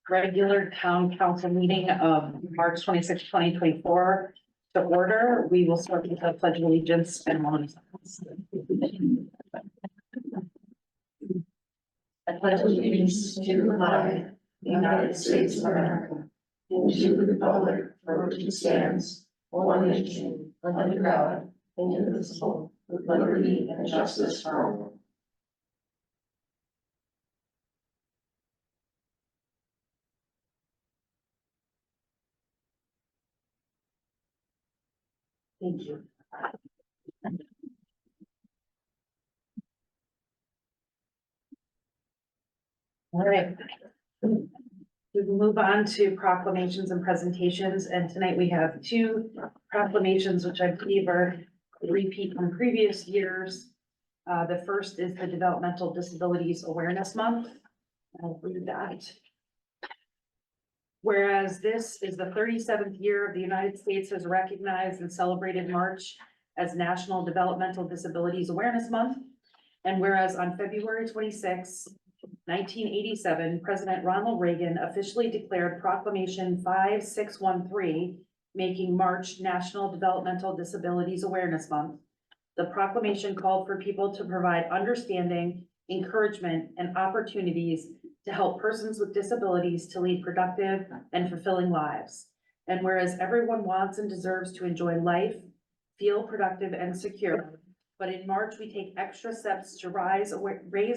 regular town council meeting of March 26, 2024 to order. We will start with the pledge of allegiance and one of I pledge allegiance to the flag of the United States of America and to the republic for which it stands, one nation, under God, indivisible, with liberty and justice for all. Thank you. All right. We will move on to proclamations and presentations, and tonight we have two proclamations, which I believe are a repeat from previous years. The first is the Developmental Disabilities Awareness Month. I'll read that. Whereas this is the 37th year of the United States has recognized and celebrated March as National Developmental Disabilities Awareness Month. And whereas on February 26, 1987, President Ronald Reagan officially declared Proclamation 5613, making March National Developmental Disabilities Awareness Month. The proclamation called for people to provide understanding, encouragement, and opportunities to help persons with disabilities to lead productive and fulfilling lives. And whereas everyone wants and deserves to enjoy life, feel productive and secure, but in March we take extra steps to raise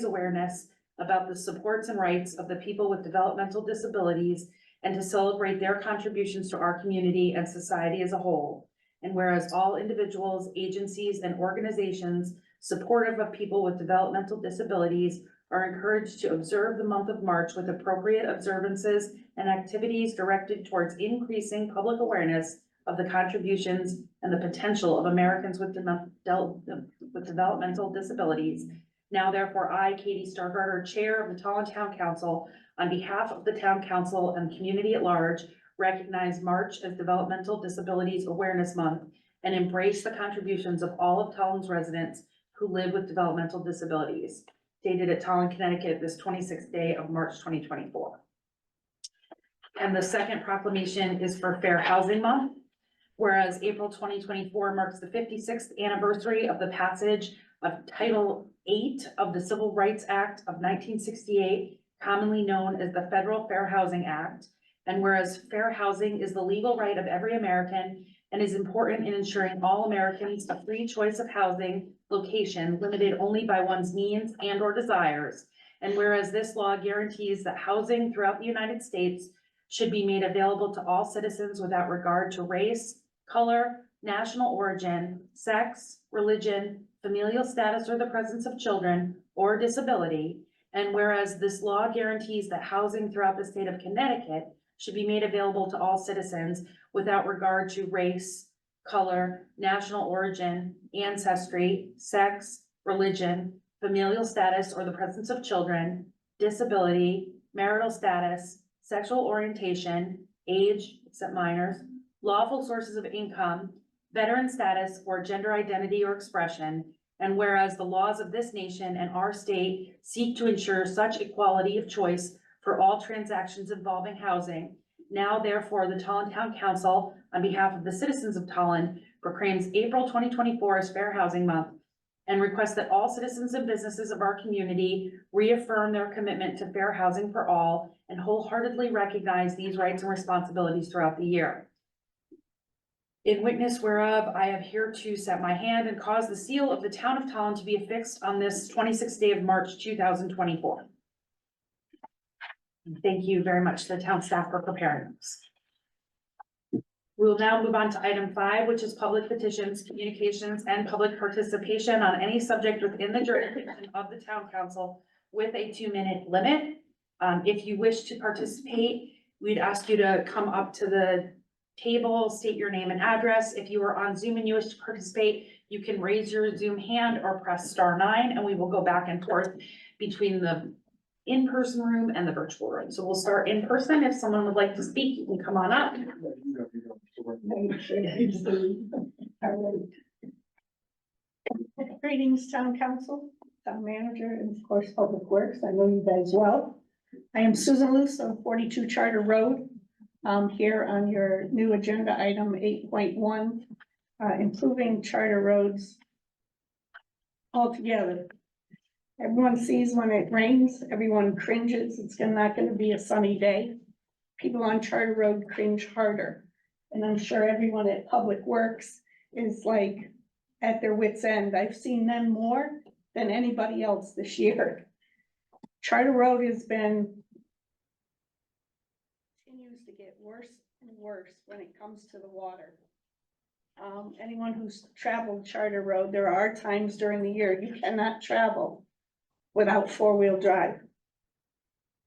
awareness about the supports and rights of the people with developmental disabilities and to celebrate their contributions to our community and society as a whole. And whereas all individuals, agencies, and organizations supportive of people with developmental disabilities are encouraged to observe the month of March with appropriate observances and activities directed towards increasing public awareness of the contributions and the potential of Americans with developmental disabilities. Now, therefore, I, Katie Stargarter, Chair of the Tolland Town Council, on behalf of the Town Council and community at large, recognize March as Developmental Disabilities Awareness Month and embrace the contributions of all of Tolland's residents who live with developmental disabilities. Dated at Tolland, Connecticut, this 26th day of March 2024. And the second proclamation is for Fair Housing Month. Whereas April 2024 marks the 56th anniversary of the passage of Title VIII of the Civil Rights Act of 1968, commonly known as the Federal Fair Housing Act. And whereas fair housing is the legal right of every American and is important in ensuring all Americans a free choice of housing location limited only by one's means and or desires. And whereas this law guarantees that housing throughout the United States should be made available to all citizens without regard to race, color, national origin, sex, religion, familial status, or the presence of children or disability. And whereas this law guarantees that housing throughout the state of Connecticut should be made available to all citizens without regard to race, color, national origin, ancestry, sex, religion, familial status, or the presence of children, disability, marital status, sexual orientation, age, except minors, lawful sources of income, veteran status, or gender identity or expression. And whereas the laws of this nation and our state seek to ensure such equality of choice for all transactions involving housing, now therefore the Tolland Town Council, on behalf of the citizens of Tolland, proclaims April 2024 as Fair Housing Month and requests that all citizens and businesses of our community reaffirm their commitment to fair housing for all and wholeheartedly recognize these rights and responsibilities throughout the year. In witness whereof, I have here to set my hand and cause the seal of the Town of Tolland to be affixed on this 26th day of March 2024. Thank you very much to the town staff for preparing this. We will now move on to item 5, which is public petitions, communications, and public participation on any subject within the jurisdiction of the Town Council with a 2-minute limit. If you wish to participate, we'd ask you to come up to the table, state your name and address. If you are on Zoom and you wish to participate, you can raise your Zoom hand or press *9, and we will go back and forth between the in-person room and the virtual room. So we'll start in person. If someone would like to speak, you can come on up. Greetings, Town Council, Town Manager, and of course, Public Works. I know you guys well. I am Susan Luce of 42 Charter Road. Here on your new agenda item 8.1, improving charter roads altogether. Everyone sees when it rains, everyone cringes. It's not going to be a sunny day. People on Charter Road cringe harder. And I'm sure everyone at Public Works is like at their wits' end. I've seen them more than anybody else this year. Charter Road has been continues to get worse and worse when it comes to the water. Anyone who's traveled Charter Road, there are times during the year you cannot travel without four-wheel drive.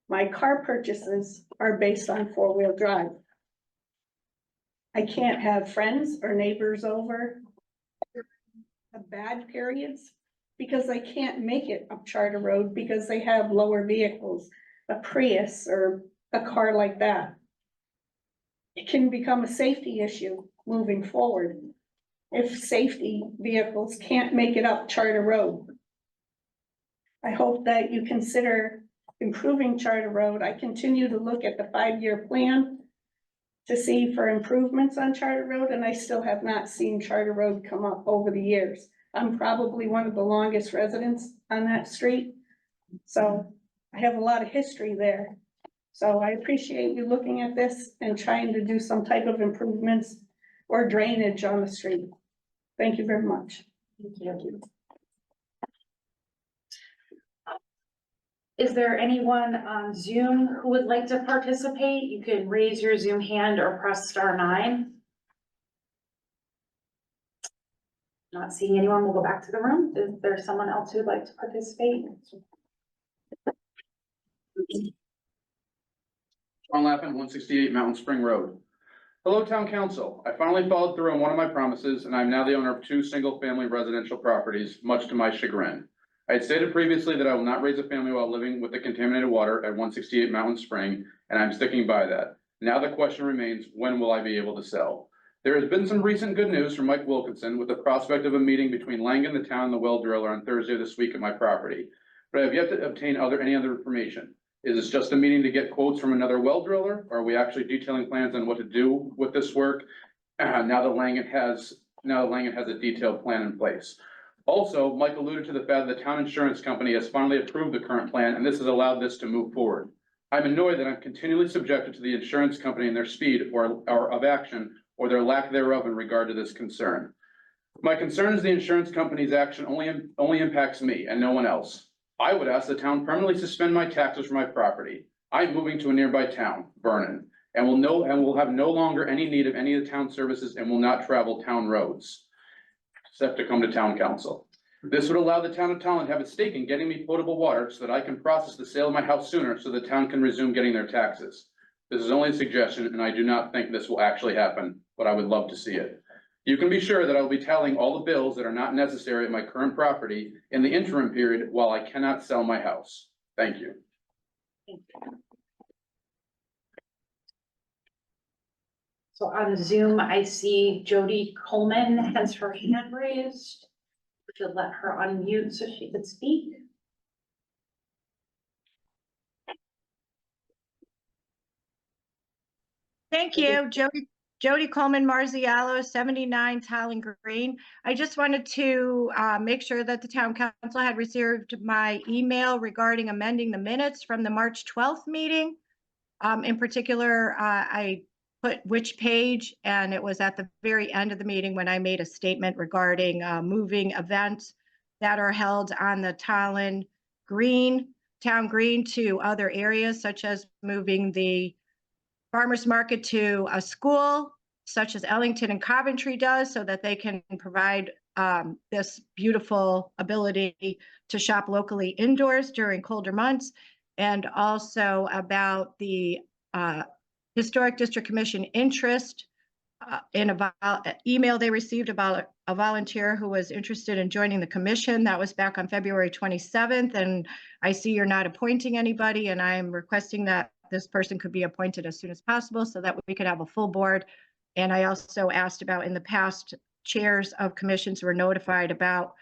My car purchases are based on four-wheel drive. I can't have friends or neighbors over the bad periods because I can't make it up Charter Road because they have lower vehicles, a Prius or a car like that. It can become a safety issue moving forward if safety vehicles can't make it up Charter Road. I hope that you consider improving Charter Road. I continue to look at the 5-year plan to see for improvements on Charter Road, and I still have not seen Charter Road come up over the years. I'm probably one of the longest residents on that street, so I have a lot of history there. So I appreciate you looking at this and trying to do some type of improvements or drainage on the street. Thank you very much. Thank you. Is there anyone on Zoom who would like to participate? You can raise your Zoom hand or press *9. Not seeing anyone, we'll go back to the room. Is there someone else who'd like to participate? John Lappin, 168 Mountain Spring Road. Hello, Town Council. I finally followed through on one of my promises, and I'm now the owner of 2 single-family residential properties, much to my chagrin. I had stated previously that I will not raise a family while living with the contaminated water at 168 Mountain Spring, and I'm sticking by that. Now the question remains, when will I be able to sell? There has been some recent good news from Mike Wilkinson with the prospect of a meeting between Langen, the town, and the well driller on Thursday this week at my property, but I have yet to obtain any other information. Is this just a meeting to get quotes from another well driller, or are we actually detailing plans on what to do with this work? Now that Langen has a detailed plan in place. Also, Mike alluded to the fact that the town insurance company has finally approved the current plan, and this has allowed this to move forward. I'm annoyed that I'm continually subjected to the insurance company and their speed or of action or their lack thereof in regard to this concern. My concern is the insurance company's action only impacts me and no one else. I would ask the town permanently suspend my taxes for my property. I'm moving to a nearby town, Vernon, and will have no longer any need of any of the town services and will not travel town roads, except to come to town council. This would allow the town of Tolland to have a stake in getting me potable water so that I can process the sale of my house sooner so the town can resume getting their taxes. This is only a suggestion, and I do not think this will actually happen, but I would love to see it. You can be sure that I will be tallying all the bills that are not necessary at my current property in the interim period while I cannot sell my house. Thank you. So on Zoom, I see Jody Coleman has her hand raised. We should let her unmute so she could speak. Thank you, Jody Coleman Marziallo, 79 Tolland Green. I just wanted to make sure that the town council had received my email regarding amending the minutes from the March 12th meeting. In particular, I put which page, and it was at the very end of the meeting when I made a statement regarding moving events that are held on the Tolland Green, Town Green, to other areas, such as moving the farmers market to a school such as Ellington and Coventry does, so that they can provide this beautiful ability to shop locally indoors during colder months, and also about the Historic District Commission interest in an email they received about a volunteer who was interested in joining the commission. That was back on February 27th, and I see you're not appointing anybody, and I'm requesting that this person could be appointed as soon as possible so that we could have a full board. And I also asked about, in the past, chairs of commissions were notified about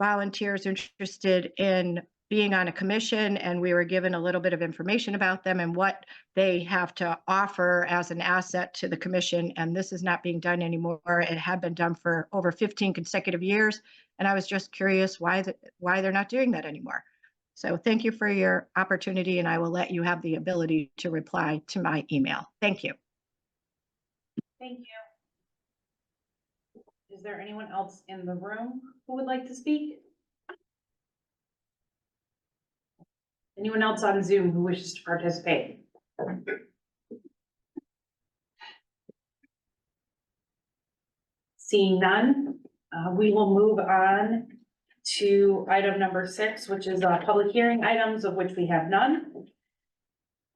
volunteers interested in being on a commission, and we were given a little bit of information about them and what they have to offer as an asset to the commission. And this is not being done anymore. It had been done for over 15 consecutive years. And I was just curious why they're not doing that anymore. So thank you for your opportunity, and I will let you have the ability to reply to my email. Thank you. Thank you. Is there anyone else in the room who would like to speak? Anyone else on Zoom who wishes to participate? Seeing none, we will move on to item number 6, which is public hearing items, of which we have none.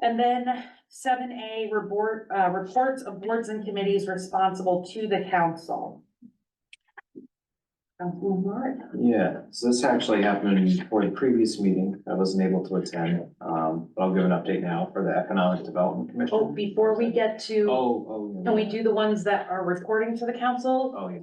And then 7A, reports of boards and committees responsible to the council. Councilman Mark? Yeah, so this actually happened for the previous meeting. I wasn't able to attend, but I'll give an update now for the Economic Development Oh, Commission. before we get to, Oh. can we do the ones that are reporting to the council? Oh, yeah.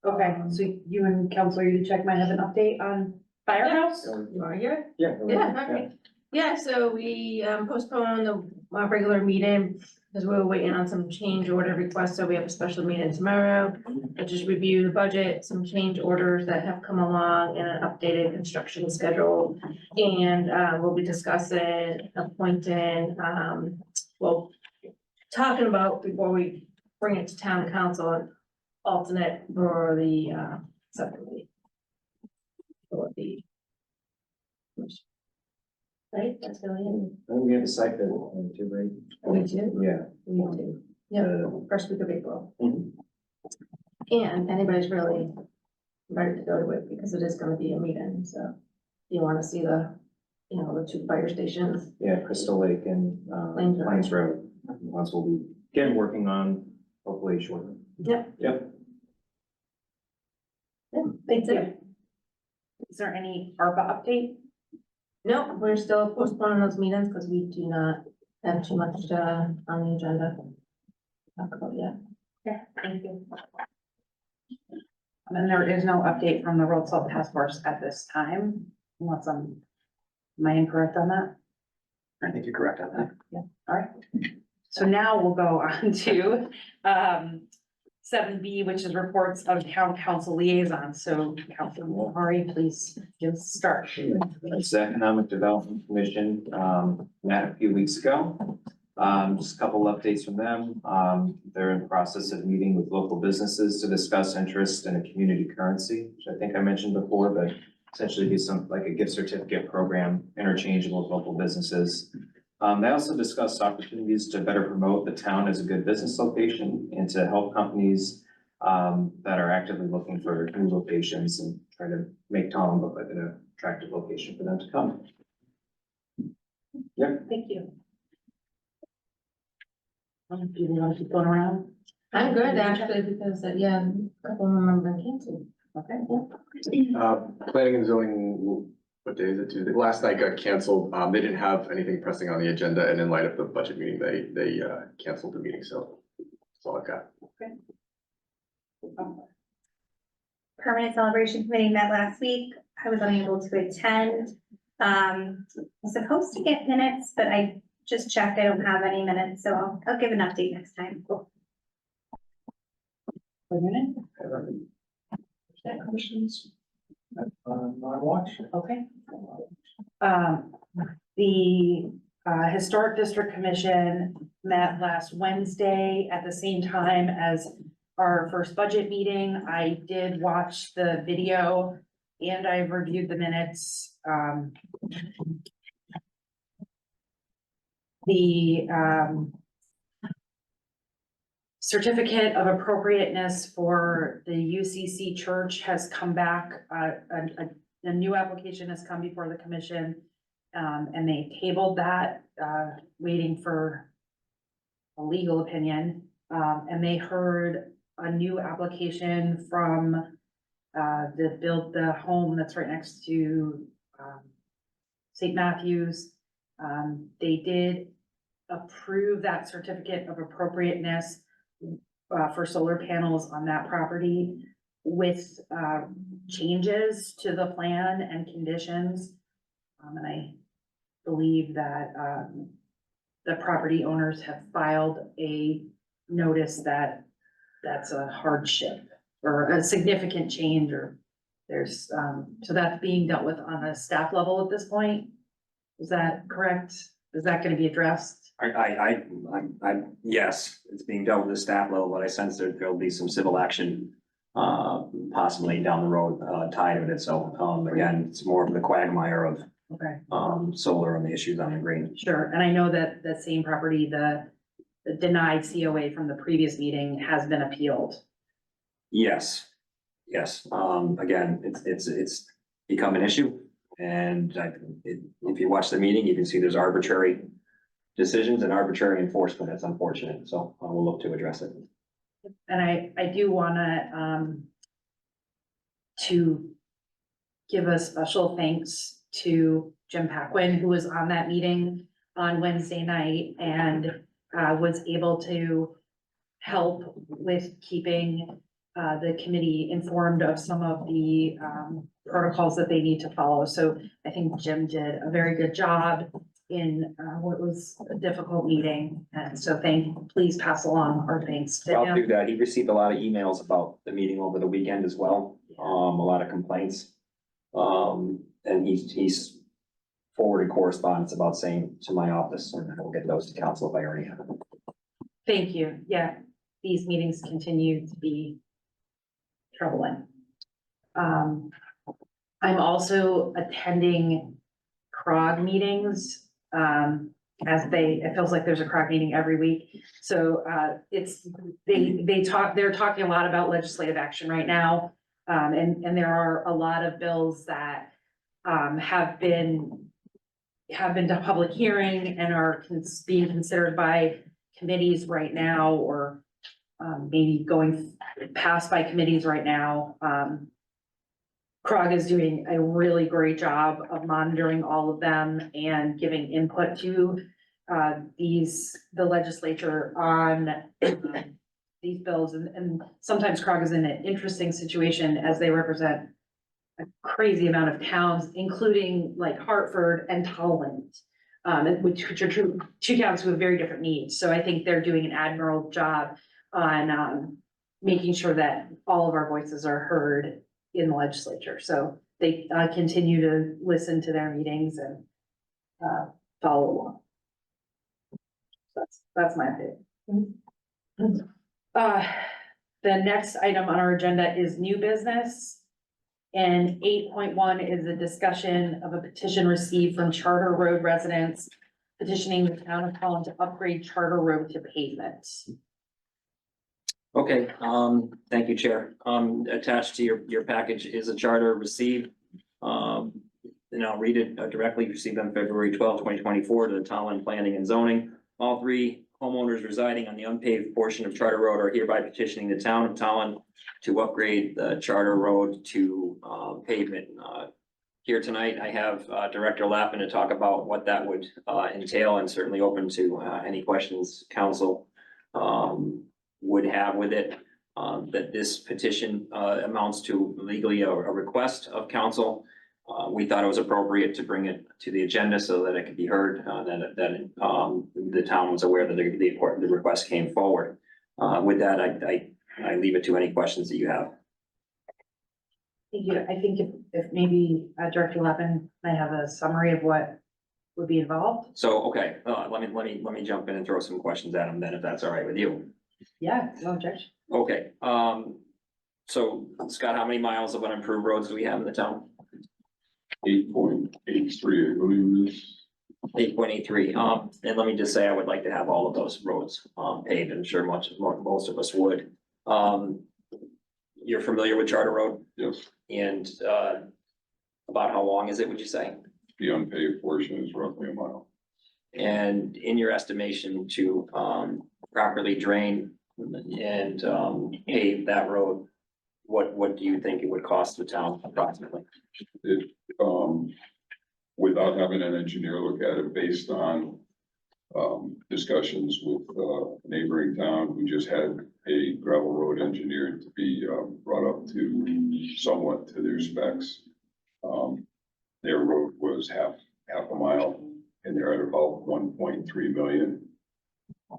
Okay, so you and Counselor Yudichak might have an update on Firehouse? You wanna hear it? Yeah. Yeah, okay. Yeah, so we postponed the regular meeting because we were waiting on some change order requests, so we have a special meeting tomorrow. To just review the budget, some change orders that have come along and an updated construction schedule. And we'll be discussing, appointing, talking about before we bring it to town council, an alternate for the subcommittee. For the. Right, that's really it. And we have a site visit too, right? We do, Yeah. we do, yeah, first week of April. Mhm. And anybody's really ready to go to it because it is gonna be a meeting, so. You wanna see the, the 2 fire stations? Yeah, Crystal Lake and Plains Road. Plains Road. Ones we'll be again working on hopefully shortly. Yep. Yep. Thank That's it. you. Is there any ARPA update? No, we're still postponing those meetings because we do not have too much on the agenda. to Talk about yet. Okay, thank you. And there is no update from the Road Salt Task Force at this time, unless am I incorrect on that? I think you're correct on that. All right. So now we'll go on to, 7B, which is reports of town council liaisons. So Councilman Mohari, please give us a start. It's the Economic Development Commission, met a few weeks ago. Just a couple updates from them. They're in the process of meeting with local businesses to discuss interest in a community currency, which I think I mentioned before, but essentially be some, like a gift certificate program, interchangeable with local businesses. They also discussed opportunities to better promote the town as a good business location and to help companies that are actively looking for new locations and try to make Tolland look like an attractive location for them to come. Thank you. Do you want to keep going around? I'm good actually because, yeah, a couple of them have been canceled. Okay. Planning and zoning, what day is it, Tuesday? Last night got canceled. They didn't have anything pressing on the agenda, and in light of the budget meeting, they canceled the meeting, so that's all I've got. Permanent Celebration Committee met last week. I was unable to attend. I'm supposed to get minutes, but I just checked. I don't have any minutes, so I'll give an update next time. Wait a minute. Questions? On watch? Okay. The Historic District Commission met last Wednesday at the same time as our first budget meeting. I did watch the video and I reviewed the minutes. The certificate of appropriateness for the UCC church has come back. A new application has come before the commission. And they tabled that, waiting for a legal opinion. And they heard a new application from the home that's right next to St. Matthew's. They did approve that certificate of appropriateness for solar panels on that property with changes to the plan and conditions. And I believe that, the property owners have filed a notice that that's a hardship or a significant change, or there's, so that's being dealt with on a staff level at this point. Is that correct? Is that gonna be addressed? Yes, it's being dealt with the staff level, but I sense there'll be some civil action, possibly down the road, tied with it. So, again, it's more of the quagmire of, Okay, solar and the issues on the green. sure. And I know that that same property, the denied COA from the previous meeting has been appealed. Yes, yes. Again, it's become an issue. And if you watch the meeting, you can see there's arbitrary decisions and arbitrary enforcement. That's unfortunate. So we'll look to address it. And I do wanna, to give a special thanks to Jim Paquin, who was on that meeting on Wednesday night and, was able to help with keeping, the committee informed of some of the, protocols that they need to follow. So I think Jim did a very good job in, what was a difficult meeting. And so please pass along our thanks to I'll him. do that. He received a lot of emails about the meeting over the weekend as well. A lot of complaints. And he's forwarded correspondence about same to my office, and we'll get those to council if I already have them. Thank you. Yeah, these meetings continue to be troubling. I'm also attending CROG meetings, it feels like there's a CROG meeting every week. So, they're talking a lot about legislative action right now. And there are a lot of bills that, have been to public hearing and are being considered by committees right now, or, maybe going past by committees right now. CROG is doing a really great job of monitoring all of them and giving input to, the legislature on, these bills. And sometimes CROG is in an interesting situation as they represent a crazy amount of towns, including like Hartford and Tolland, which are two towns who have very different needs. So I think they're doing an admirable job on, making sure that all of our voices are heard in the legislature. So they, continue to listen to their meetings and, follow along. That's my opinion. The next item on our agenda is new business. And 8.1 is a discussion of a petition received from Charter Road residents petitioning the town of Tolland to upgrade Charter Road to pavement. Okay, thank you, Chair. Attached to your package is a charter received. And I'll read it directly. Received on February 12, 2024 to the Tolland Planning and Zoning. All three homeowners residing on the unpaved portion of Charter Road are hereby petitioning the town of Tolland to upgrade the Charter Road to pavement. Here tonight, I have Director Lappin to talk about what that would entail, and certainly open to any questions council would have with it. That this petition amounts to legally a request of council. We thought it was appropriate to bring it to the agenda so that it could be heard, that the town was aware that the request came forward. With that, I leave it to any questions that you have. Thank you. I think if maybe Director Lappin might have a summary of what would be involved. So, okay, let me jump in and throw some questions at him then, if that's all right with you. Yeah, no objection. Okay, so Scott, how many miles of unimproved roads do we have in the town? 8.83, I believe it is. 8.83. And let me just say, I would like to have all of those roads paved. I'm sure most of us would. You're familiar with Charter Road? Yes, And about how long is it, would you say? the unpaved portion is roughly a mile. And in your estimation to properly drain and pave that road, what do you think it would cost the town approximately? It, without having an engineer look at it, based on discussions with neighboring town who just had a gravel road engineered to be brought up to somewhat to their specs. Their road was half half a mile, and they're at about 1.3 million.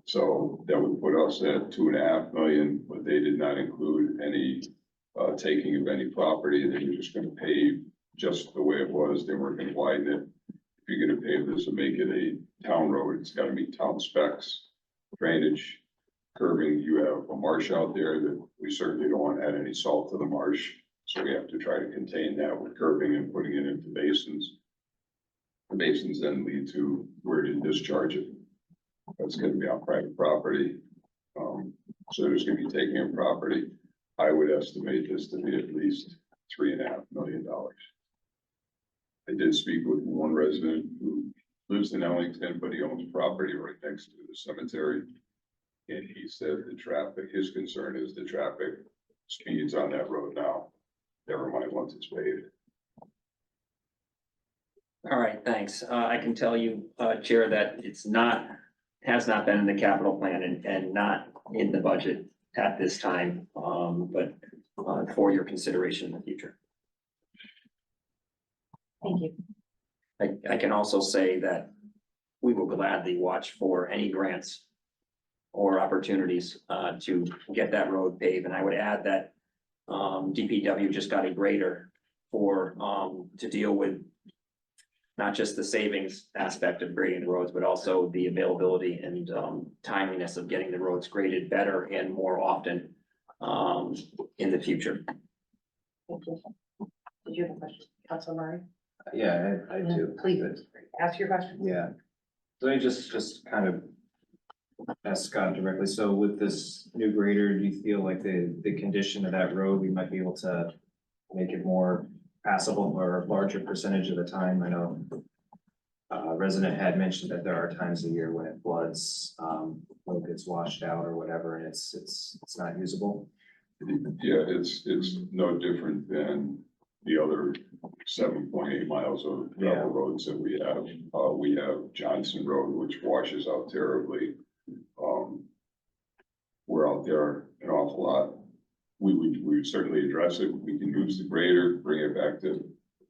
So that would put us at 2.5 million, but they did not include any taking of any property. They were just gonna pave just the way it was. They weren't gonna widen it. If you're gonna pave this and make it a town road, it's gotta meet town specs, drainage, curbing. You have a marsh out there that we certainly don't want to add any salt to the marsh. So we have to try to contain that with curbing and putting it into basins. The basins then lead to where to discharge it. That's gonna be on private property. So there's gonna be taking of property. I would estimate this to be at least $3.5 million. I did speak with one resident who lives in Ellington, but he owns property right next to the cemetery. And he said the traffic, his concern is the traffic speeds on that road now. Never mind once it's paved. All right, thanks. I can tell you, Chair, that has not been in the capital plan and not in the budget at this time, but for your consideration in the future. Thank you. I can also say that we will gladly watch for any grants or opportunities to get that road paved. And I would add that DPW just got a grader to deal with not just the savings aspect of grading the roads, but also the availability and timeliness of getting the roads graded better and more often in the future. Thank you. Did you have a question, Councilor Murray? Yeah, I do. Please, ask your question. Yeah. So let me just kind of ask Scott directly. So with this new grader, do you feel like the condition of that road, we might be able to make it more passable or a larger percentage of the time? I know resident had mentioned that there are times a year when it floods, when it gets washed out or whatever, and it's not usable. Yeah, it's no different than the other 7.8 miles of gravel roads that we have. We have Johnson Road, which washes out terribly. We're out there an awful lot. We would certainly address it. We can use the grader, bring it back to,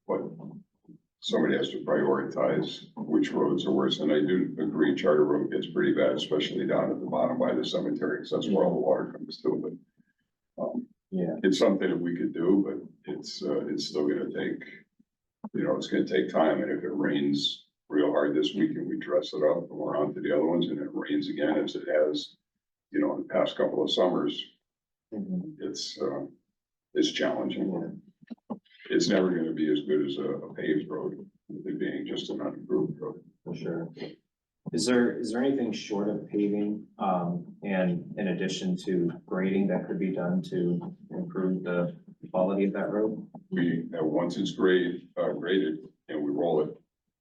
but somebody has to prioritize which roads are worse. And I do agree, Charter Road gets pretty bad, especially down at the bottom by the cemetery, because that's where all the water comes to. But it's something that we could do, but it's still gonna take, it's gonna take time. And if it rains real hard this week and we dress it up and we're on to the other ones and it rains again, as it has, in the past couple of summers, it's challenging. It's never gonna be as good as a paved road, with it being just an unimproved road. For sure. Is there anything short of paving, and in addition to grading that could be done to improve the quality of that road? Once it's graded and we roll it,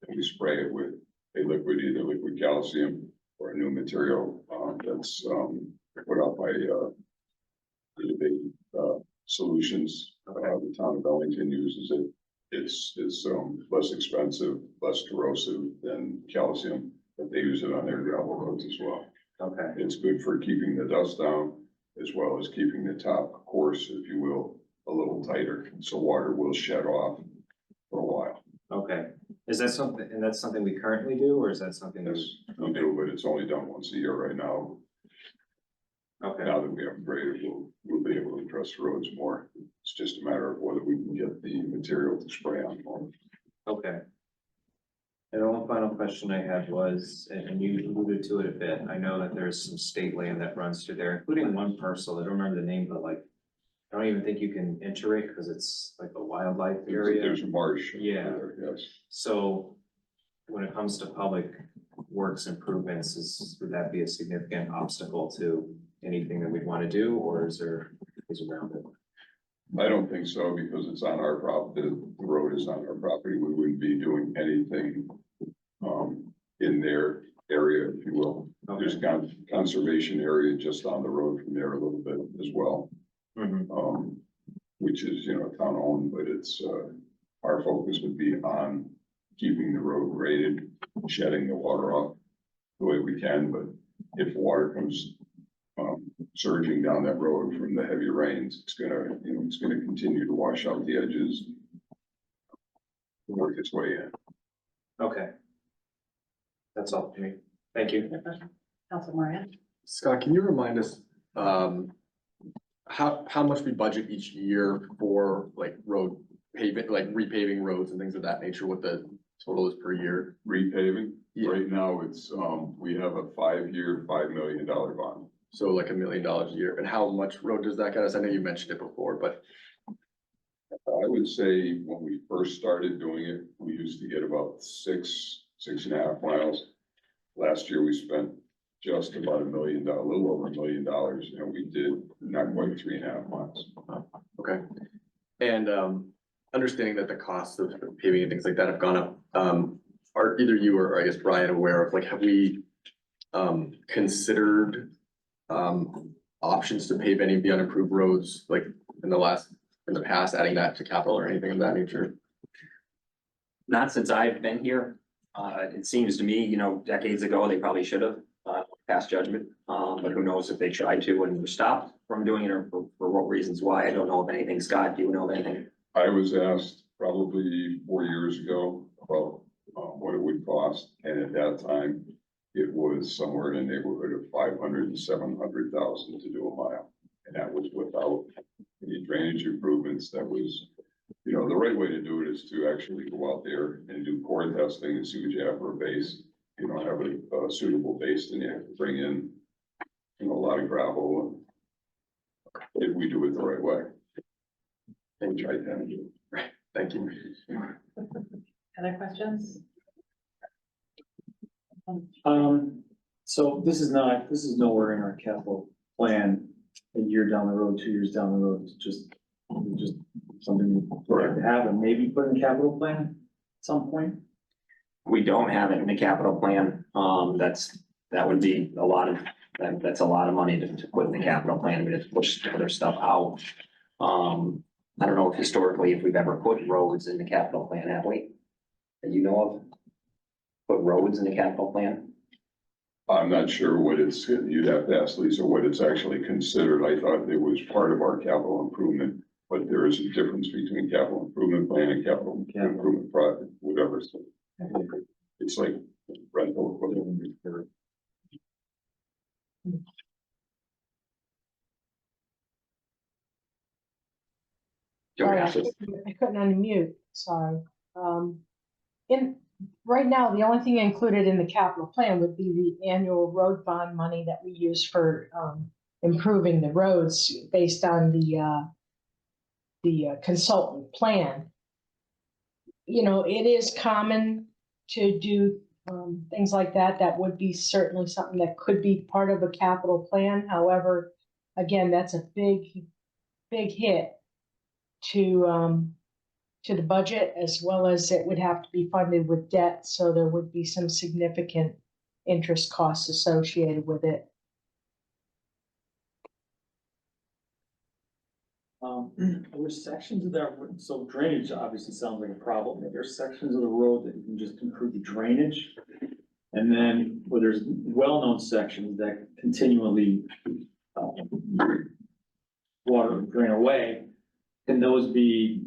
and we spray it with a liquid, either liquid calcium or a new material, that's, put out by, the big, solutions, the town of Ellington uses it. It's less expensive, less corrosive than calcium, but they use it on their gravel roads as well. Okay. It's good for keeping the dust down, as well as keeping the top course, if you will, a little tighter, so water will shed off for a while. Okay. Is that something, and that's something we currently do, or is that something Yes, we do, but it's only done once a year right now. Okay. Now that we have graded, we'll be able to address the roads more. It's just a matter of whether we can get the material to spray on more. Okay. And the one final question I had was, and you alluded to it a bit, I know that there's some state land that runs through there, including one parcel, I don't remember the name, but like, I don't even think you can enter it because it's like a wildlife area. There's a marsh. Yeah. there, yes. So when it comes to public works improvements, would that be a significant obstacle to anything that we'd want to do, or is there ways around it? I don't think so, because it's on our property, the road is on our property, we wouldn't be doing anything in their area, if you will. There's conservation area just on the road from there a little bit as well. Which is, town owned, but it's, our focus would be on keeping the road graded, shedding the water off the way we can, but if water comes surging down that road from the heavy rains, it's gonna continue to wash out the edges, work its way in. Okay. That's all for me. Thank you. Council Moran? Scott, can you remind us, how much we budget each year for like road paving, like repaving roads and things of that nature, what the total is per year? Repaving, Yeah. right now it's, we have a 5-year, $5 million bond. So like $1 million a year, and how much road does that get us? I know you mentioned it before, but I would say when we first started doing it, we used to get about 6.5 miles. Last year, we spent just about $1 million, a little over $1 million, and we did not quite 3.5 miles. okay. And understanding that the costs of paving and things like that have gone up, are either you or I guess Brian aware of, like, have we considered options to pave any of the unimproved roads, like in the past, adding that to capital or anything of that nature? Not since I've been here. It seems to me, decades ago, they probably should have, passed judgment. But who knows if they tried to and were stopped from doing it or for what reasons why. I don't know of anything. Scott, do you know of anything? I was asked probably 4 years ago about what it would cost, and at that time, it was somewhere in the neighborhood of 500 to 700,000 to do a mile. And that was without any drainage improvements. That was, the right way to do it is to actually go out there and do core testing and see what you have for a base. If you don't have a suitable base, then you have to bring in, a lot of gravel. And if we do it the right way. And try to. Thank you. Other questions? So this is nowhere in our capital plan, a year down the road, 2 years down the road, it's just something we have to have and maybe put in capital plan at some point. We don't have it in the capital plan. That would be a lot of, that's a lot of money to put in the capital plan. We just push other stuff out. I don't know if historically, if we've ever put roads in the capital plan, have we? That you know of? Put roads in the capital plan? I'm not sure what you'd have to ask Lisa what it's actually considered. I thought it was part of our capital improvement, but there is a difference between capital improvement plan and capital improvement project, whatever. So it's like rental equipment. Sorry, I couldn't unmute, sorry. Right now, the only thing included in the capital plan would be the annual road bond money that we use for improving the roads based on the consultant plan. It is common to do things like that. That would be certainly something that could be part of a capital plan. However, again, that's a big hit to the budget, as well as it would have to be funded with debt, so there would be some significant interest costs associated with it. There were sections of that, so drainage obviously sounds like a problem. There's sections of the road that you can just improve the drainage. And then where there's well-known sections that continually water drain away, can those be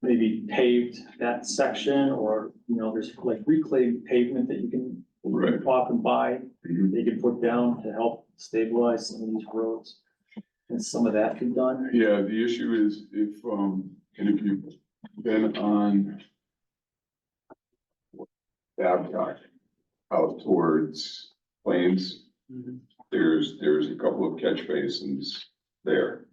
maybe paved that section, or, there's like reclaimed pavement that you can walk and buy, they can put down to help stabilize some of these roads? And some of that be done? Yeah, the issue is if you've been on Babcock out towards Plains, there's a couple of catch basins there.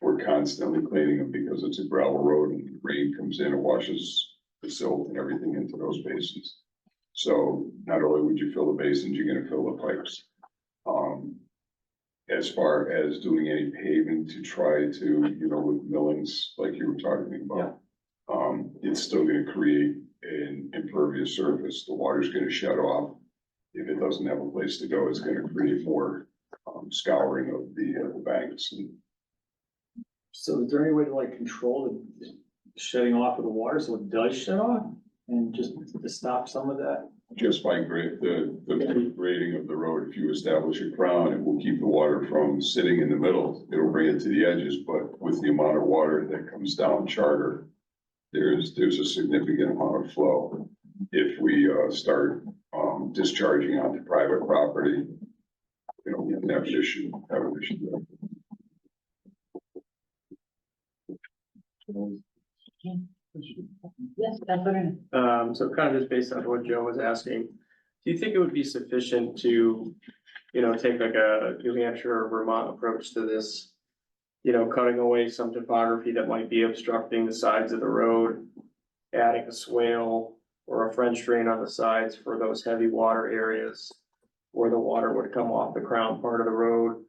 We're constantly cleaning them because it's a gravel road and the rain comes in and washes the silt and everything into those basins. So not only would you fill the basins, you're gonna fill the pipes. As far as doing any paving to try to, with millings like you were talking about, it's still gonna create an impervious surface. The water's gonna shut off. If it doesn't have a place to go, it's gonna create more scouring of the banks. So is there any way to control the shutting off of the water so it does shut off, and just to stop some of that? Just by the grading of the road, if you establish a crown, it will keep the water from sitting in the middle. It'll bring it to the edges, but with the amount of water that comes down Charter, there's a significant amount of flow. if we, start, discharging onto private property, you know, we can have an issue there. Yes, that's what So kind of just based on what Joe was asking, do you think it would be sufficient to, you know, take like a New Hampshire or Vermont approach to this? You know, cutting away some topography that might be obstructing the sides of the road, adding a swale or a French drain on the sides for those heavy water areas where the water would come off the crown part of the road,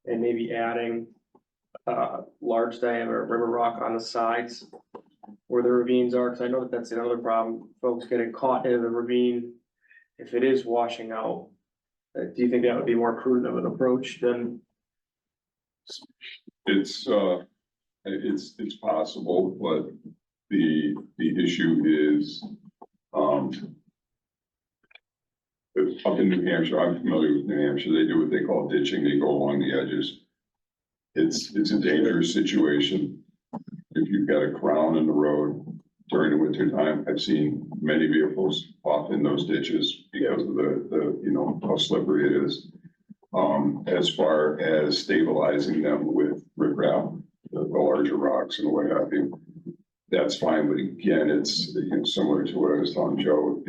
and maybe adding large diameter river rock on the sides where the ravines are, because I know that that's another problem, folks getting caught in the ravine if it is washing out. Do you think that would be more prudent of an approach than? It's possible, but the issue is, up in New Hampshire, I'm familiar with New Hampshire, they do what they call ditching, they go along the edges. It's a dangerous situation. If you've got a crown in the road during the winter time, I've seen many vehicles off in those ditches because of the, you know, how slippery it is. As far as stabilizing them with riprap, the larger rocks and what have you, that's fine, but again, it's, you know, similar to what I was telling Joe,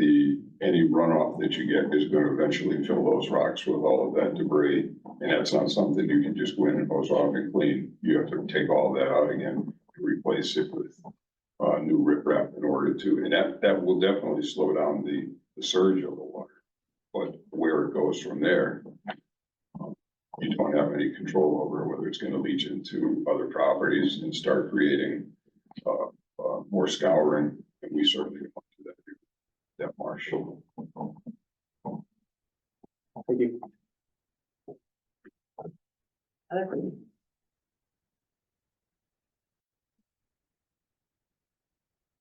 any runoff that you get is gonna eventually fill those rocks with all of that debris, and that's not something you can just go in and hose off and clean. You have to take all that out again, replace it with new riprap in order to, and that will definitely slow down the surge of the water. But where it goes from there, you don't have any control over whether it's gonna leach into other properties and start creating more scouring, and we certainly don't want to do that marsh. Thank you. Other questions?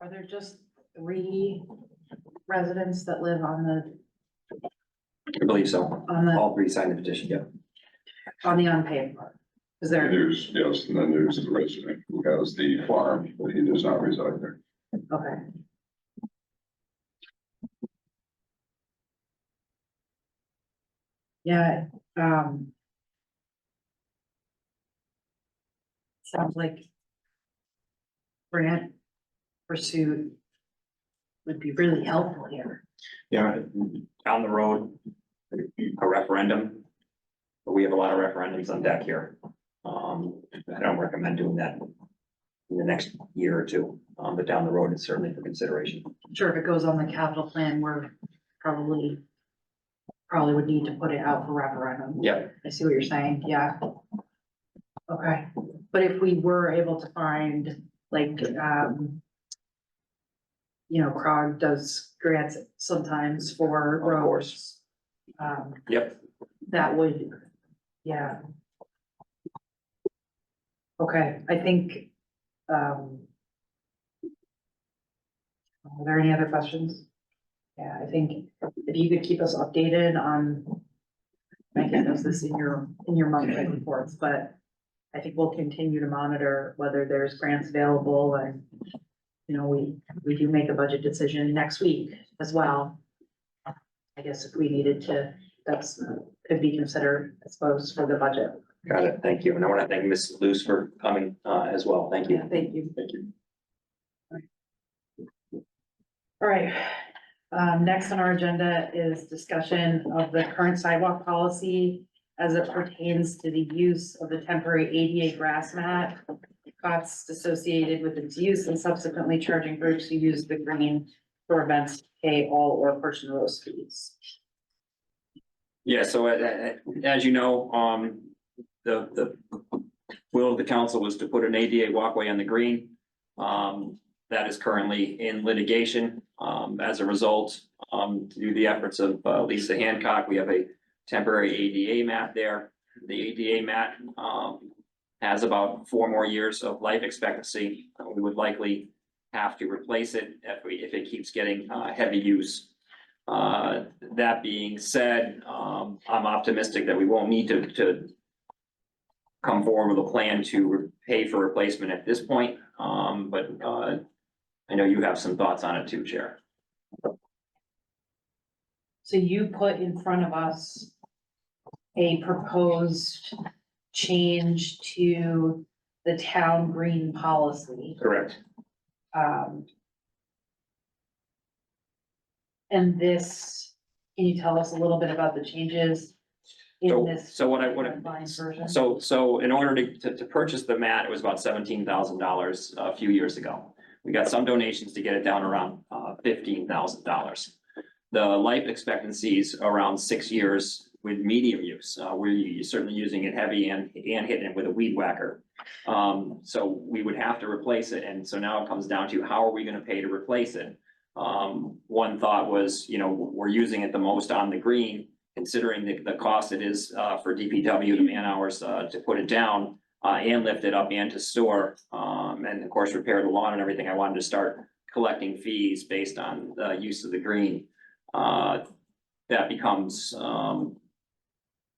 Are there just 3 residents that live on I believe so. the, All 3 signed the petition, yeah. on the unpaved part? Is there, There's, yes, and then there's the resident who has the farm, but he does not reside there. okay. Yeah, sounds like grant pursuit would be really helpful here. Yeah, down the road, a referendum. But we have a lot of referendums on deck here. I don't recommend doing that in the next year or 2, but down the road, it's certainly for consideration. Sure, if it goes on the capital plan, we're probably would need to put it out for referendum. Yeah, I see what you're saying, yeah. Okay, but if we were able to find, like, you know, CROG does grants sometimes for Of course. roads. Yep. That would, yeah. Okay, I think, are there any other questions? Yeah, I think if you could keep us updated on, Megan does this in your monthly reports, but I think we'll continue to monitor whether there's grants available, and, you know, we do make a budget decision next week as well. I guess if we needed to, that's, could be considered, I suppose, for the budget. Got it. Thank you. And I want to thank Ms. Luce for coming as well. Thank you. Yeah, thank you. Thank you. All right, next on our agenda is discussion of the current sidewalk policy as it pertains to the use of the temporary ADA grass mat, costs associated with its use, and subsequently charging groups who use the green for events to pay all or portion of those fees. Yeah, so as you know, the will of the council was to put an ADA walkway on the green. That is currently in litigation. As a result, through the efforts of Lisa Hancock, we have a temporary ADA mat there. The ADA mat has about 4 more years of life expectancy. We would likely have to replace it if it keeps getting heavy use. That being said, I'm optimistic that we won't need to come forward with a plan to pay for replacement at this point. But I know you have some thoughts on it too, Chair. So you put in front of us a proposed change to the town green policy. Correct. And this, can you tell us a little bit about the changes in So, this? so what I, revised version? so in order to purchase the mat, it was about $17,000 a few years ago. We got some donations to get it down around $15,000. The life expectancy is around 6 years with medium use. We're certainly using it heavy and hitting it with a weed whacker. So we would have to replace it, and so now it comes down to how are we gonna pay to replace it? One thought was, we're using it the most on the green, considering the cost it is for DPW, the man hours to put it down and lift it up and to store, and of course, repair the lawn and everything. I wanted to start collecting fees based on the use of the green. That becomes, I'm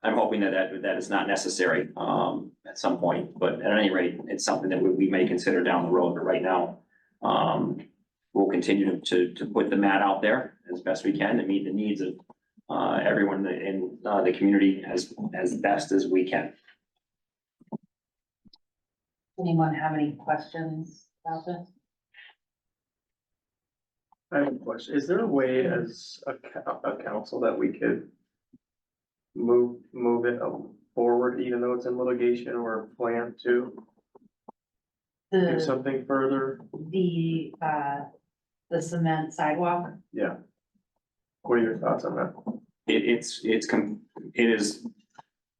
hoping that is not necessary at some point, but at any rate, it's something that we may consider down the road, but right now, we'll continue to put the mat out there as best we can to meet the needs of everyone in the community as best as we can. Anyone have any questions about this? I have a question. Is there a way as a council that we could move it forward, even though it's in litigation, or plan to do The, something further? the cement sidewalk? Yeah. What are your thoughts on that? It is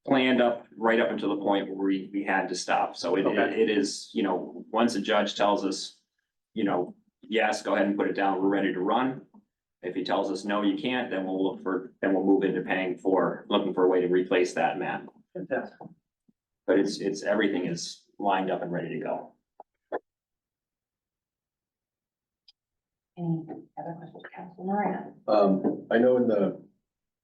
planned right up until the point where we had to stop. So Okay. it is, once a judge tells us, yes, go ahead and put it down, we're ready to run. If he tells us, no, you can't, then we'll move into looking for a way to replace that mat. Fantastic. But everything is lined up and ready to go. Any other questions, Council Moran? I know in the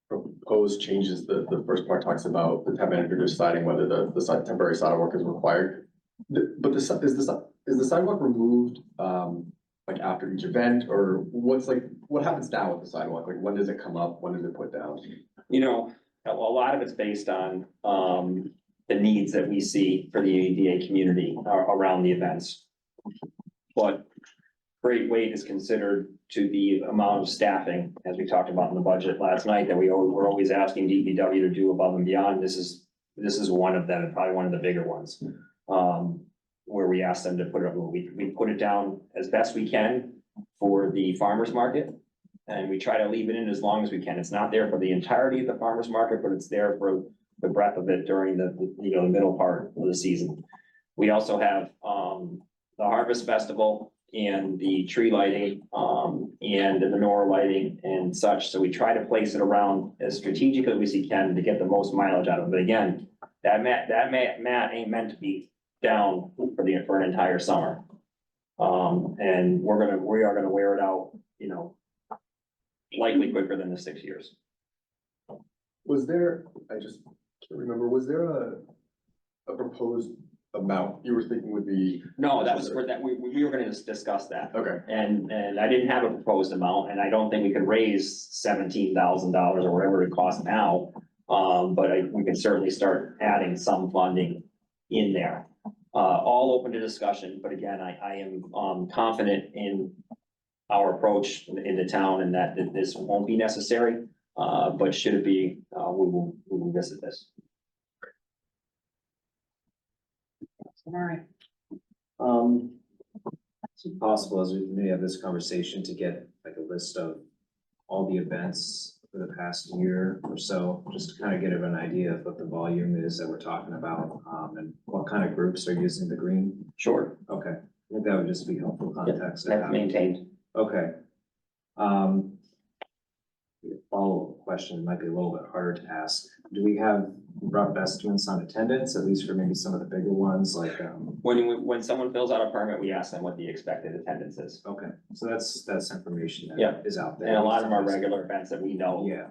proposed changes, the first part talks about the town manager deciding whether the temporary sidewalk is required. But is the sidewalk removed, like after each event, or what happens now with the sidewalk? Like, when does it come up? When does it put down? A lot of it's based on, the needs that we see for the ADA community around the events. But great weight is considered to the amount of staffing, as we talked about in the budget last night, that we're always asking DPW to do above and beyond. This is one of them, probably one of the bigger ones. Where we ask them to put it up, we put it down as best we can for the farmer's market. And we try to leave it in as long as we can. It's not there for the entirety of the farmer's market, but it's there for the breadth of it during the middle part of the season. We also have, the Harvest Festival and the tree lighting, and the menorah lighting and such. So we try to place it around as strategically as we can to get the most mileage out of it. But again, that mat ain't meant to be down for an entire summer. And we are gonna wear it out, likely quicker than the 6 years. Was there, I just can't remember, was there a proposed amount you were thinking would be? No, that was for that, we were gonna discuss that. Okay. And I didn't have a proposed amount, and I don't think we could raise $17,000 or whatever it costs now. But we can certainly start adding some funding in there. All open to discussion, but again, I am confident in our approach in the town and that this won't be necessary. But should it be, we will visit this. All right. Is it possible as we may have this conversation to get like a list of all the events for the past year or so, just to kind of get an idea of what the volume is that we're talking about, and what kind of groups are using the green? Sure. Okay, I think that would just be helpful context. to That's have. maintained. Okay. Follow-up question might be a little bit harder to ask. Do we have rough estimates on attendance, at least for maybe some of the bigger ones, like, When someone fills out a permit, we ask them what the expected attendance is. okay, so that's information Yeah. that is out there. And a lot of them are regular events that we know. Yeah,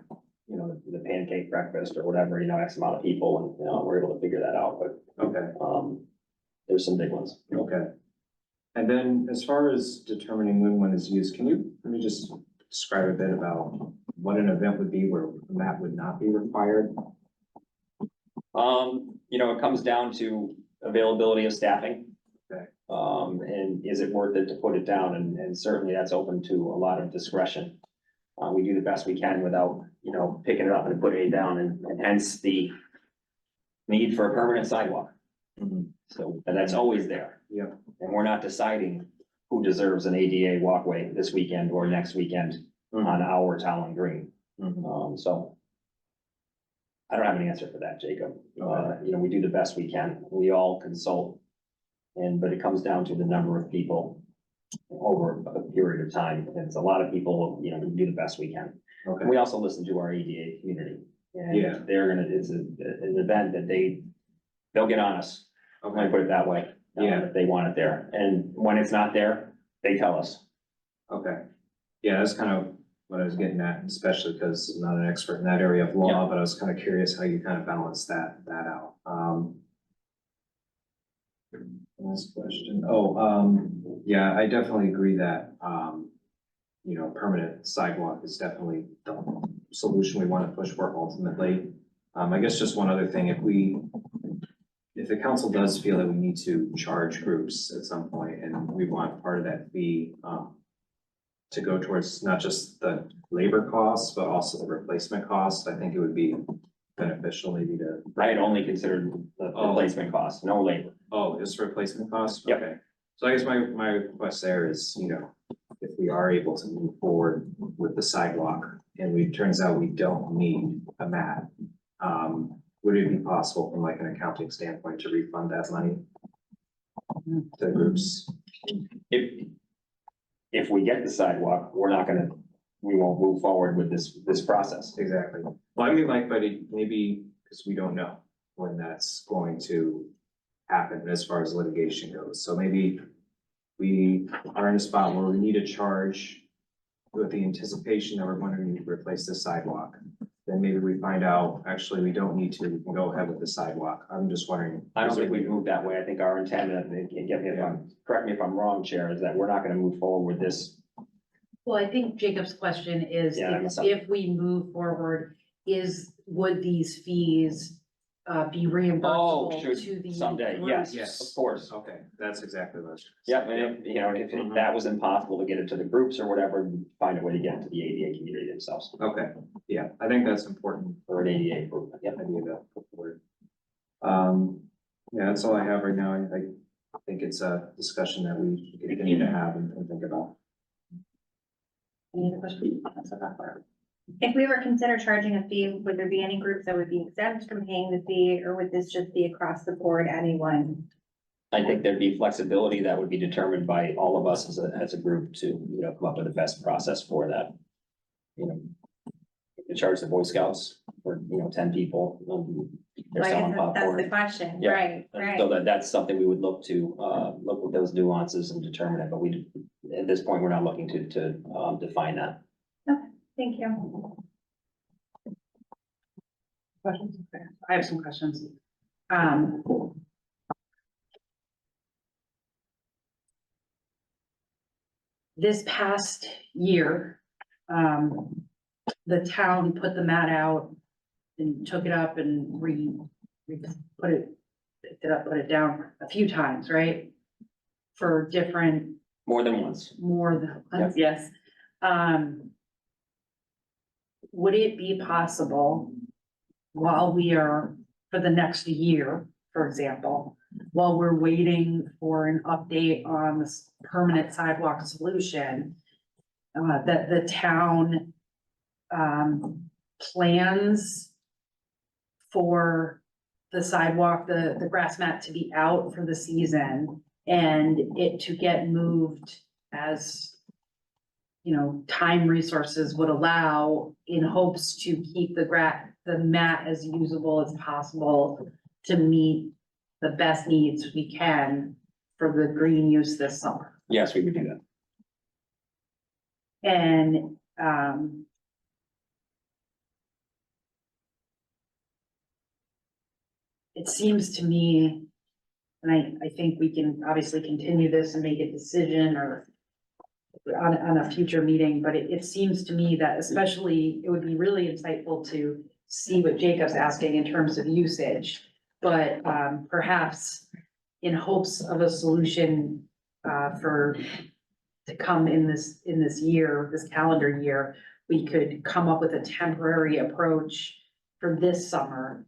The pancake breakfast or whatever, X amount of people, and, we're able to figure that out, but, okay, there's some big ones. okay. And then as far as determining when one is used, can you, let me just describe a bit about what an event would be where that would not be required? It comes down to availability of staffing. Okay. And is it worth it to put it down? And certainly that's open to a lot of discretion. We do the best we can without, picking it up and putting it down, and hence the need for a permanent sidewalk. So, and that's always there. Yeah. And we're not deciding who deserves an ADA walkway this weekend or next weekend on our Tolland Green. So I don't have an answer for that, Jacob. We do the best we can. We all consult. But it comes down to the number of people over a period of time. And it's a lot of people, we do the best we can. Okay. And we also listen to our ADA community. And Yeah. it's an event that they'll get on us. I'm gonna put it that way. Yeah. If they want it there. And when it's not there, they tell us. Okay. Yeah, that's kind of what I was getting at, especially because I'm not an expert in that area of law, but I was kind of curious how you kind of balance that out. Last question. Yeah, I definitely agree that, permanent sidewalk is definitely the solution we want to push for ultimately. I guess just one other thing, if the council does feel that we need to charge groups at some point and we want part of that fee, to go towards not just the labor costs, but also the replacement costs, I think it would be beneficial maybe to. I had only considered the replacement cost, no labor. Oh, just replacement costs? Yep. Okay. So I guess my request there is, if we are able to move forward with the sidewalk and it turns out we don't need a mat, would it be possible from like an accounting standpoint to refund that money to groups? If we get the sidewalk, we won't move forward with this process. Exactly. Well, I mean, like, but maybe, because we don't know when that's going to happen as far as litigation goes. So maybe we are in a spot where we need a charge with the anticipation that we're going to need to replace the sidewalk. Then maybe we find out, actually, we don't need to, we can go ahead with the sidewalk. I'm just wondering. I don't think we've moved that way. I think our intent, and correct me if I'm wrong, Chair, is that we're not gonna move forward with this. Well, I think Jacob's question is, Yeah, I messed up. if we move forward, would these fees be reimbursable to the? Someday, yes, Yes. of course. Okay, that's exactly what I was. Yeah, and if that was impossible to get it to the groups or whatever, find a way to get it to the ADA community themselves, Okay, yeah, I think that's important. or an ADA improvement, yeah. Idea to put forward. Yeah, that's all I have right now. I think it's a discussion that we continue to have and think about. Any other questions? If we were to consider charging a fee, would there be any groups that would be exempt from paying the fee, or would this just be across the board, anyone? I think there'd be flexibility that would be determined by all of us as a group to, come up with the best process for that. To charge the Boy Scouts for, 10 people. They're Well, I selling guess that's the popcorn. question, Yeah. right, So right. that's something we would look to, look at those nuances and determine it, but at this point, we're not looking to define that. Thank you. Questions? Okay, I have some questions. This past year, the town put the mat out and took it up and put it, picked it up, put it down a few times, right? For different, More than once. more than, once, yes. Would it be possible while we are, for the next year, for example, while we're waiting for an update on this permanent sidewalk solution, that the town plans for the sidewalk, the grass mat to be out for the season and it to get moved as time resources would allow, in hopes to keep the mat as usable as possible to meet the best needs we can for the green use this summer. Yes, we would do that. And, it seems to me, and I think we can obviously continue this and make a decision or on a future meeting, but it seems to me that especially, it would be really insightful to see what Jacob's asking in terms of usage. But, perhaps in hopes of a solution, to come in this year, this calendar year, we could come up with a temporary approach for this summer.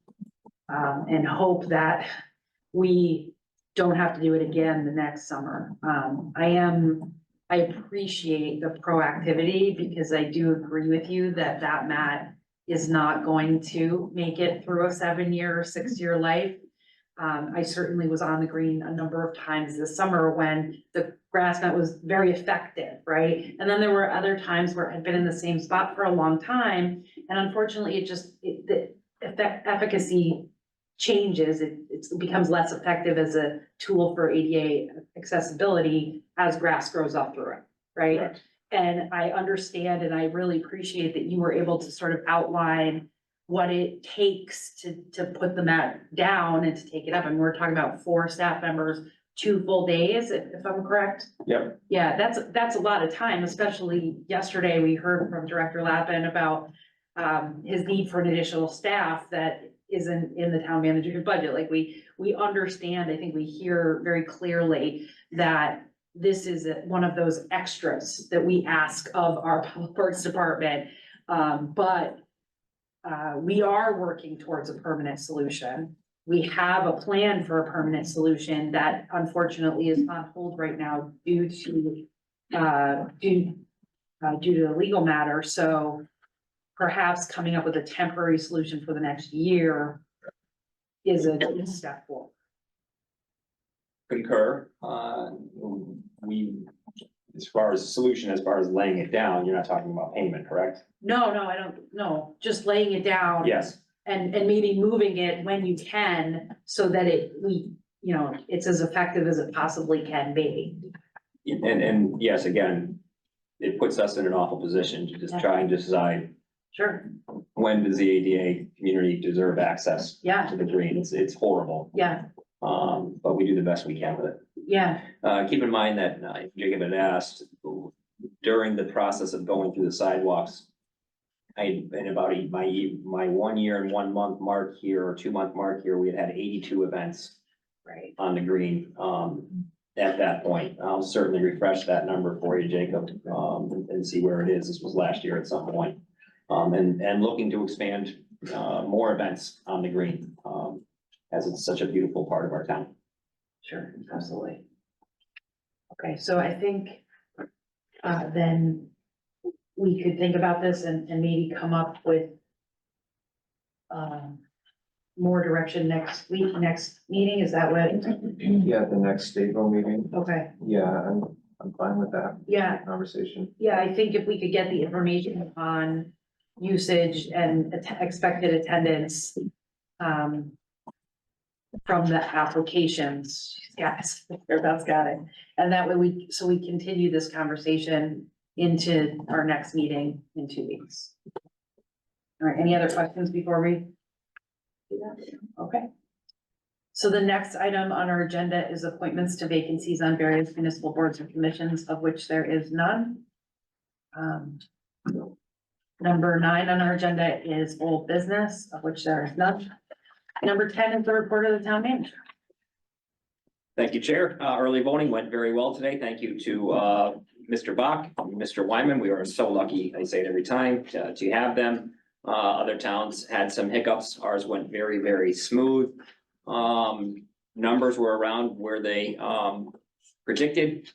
And hope that we don't have to do it again the next summer. I appreciate the proactivity because I do agree with you that mat is not going to make it through a 7-year or 6-year life. I certainly was on the green a number of times this summer when the grass mat was very effective, right? And then there were other times where I'd been in the same spot for a long time, and unfortunately, the efficacy changes. It becomes less effective as a tool for ADA accessibility as grass grows up through it, right? Correct. And I understand and I really appreciate that you were able to sort of outline what it takes to put the mat down and to take it up. And we're talking about 4 staff members, 2 full days, if I'm correct. Yep. Yeah, that's a lot of time, especially yesterday, we heard from Director Lappin about his need for an additional staff that isn't in the town manager's budget. Like we understand, I think we hear very clearly that this is one of those extras that we ask of our public works department. But we are working towards a permanent solution. We have a plan for a permanent solution that unfortunately is on hold right now due to the legal matter. So perhaps coming up with a temporary solution for the next year is a good step forward. Concur, as far as solution, as far as laying it down, you're not talking about payment, correct? No, I don't, no, just laying it down. Yes. And maybe moving it when you can, so that it's as effective as it possibly can be. And yes, again, it puts us in an awful position to just try and decide Sure, when does the ADA community deserve access yeah, to the green? It's horrible. yeah, But we do the best we can with it. yeah, Keep in mind that Jacob had asked during the process of going through the sidewalks. In about my 1 year and 1 month mark here, or 2 month mark here, we had 82 events right. on the green. At that point, I'll certainly refresh that number for you, Jacob, and see where it is. This was last year at some point. And looking to expand, more events on the green, as it's such a beautiful part of our town. Sure, absolutely. Okay, so I think, then we could think about this and maybe come up with more direction next week, next meeting, is that what? Yeah, the next April meeting. Okay, Yeah, I'm fine with that yeah, conversation. yeah, I think if we could get the information on usage and expected attendance, from the applications, yes, everybody's got it. And that way we continue this conversation into our next meeting in 2 weeks. All right, any other questions before we do that? Okay. So the next item on our agenda is appointments to vacancies on various municipal boards and commissions, of which there is none. Number 9 on our agenda is old business, of which there is none. Number 10 is the report of the town manager. Thank you, Chair. Early voting went very well today. Thank you to Mr. Bach, Mr. Wyman. We are so lucky, I say it every time, to have them. Other towns had some hiccups. Ours went very, very smooth. Numbers were around where they predicted.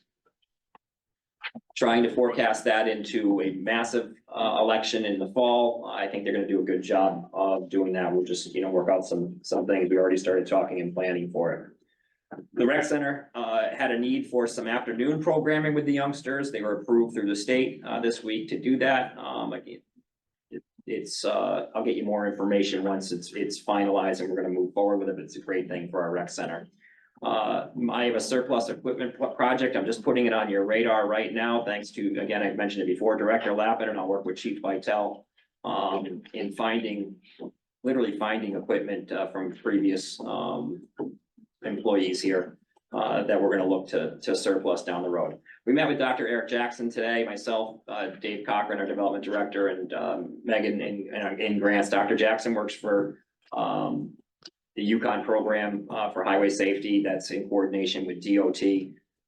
Trying to forecast that into a massive election in the fall. I think they're gonna do a good job of doing that. We'll just, work out some things. We already started talking and planning for it. The rec center had a need for some afternoon programming with the youngsters. They were approved through the state this week to do that. I'll get you more information once it's finalized and we're gonna move forward with it. It's a great thing for our rec center. I have a surplus equipment project. I'm just putting it on your radar right now, thanks to, again, I've mentioned it before, Director Lappin, and I'll work with Chief Vitale in literally finding equipment from previous employees here. that we're gonna look to surplus down the road. We met with Dr. Eric Jackson today, myself, Dave Cochran, our development director, and Megan in grants. Dr. Jackson works for the Yukon program for highway safety that's in coordination with DOT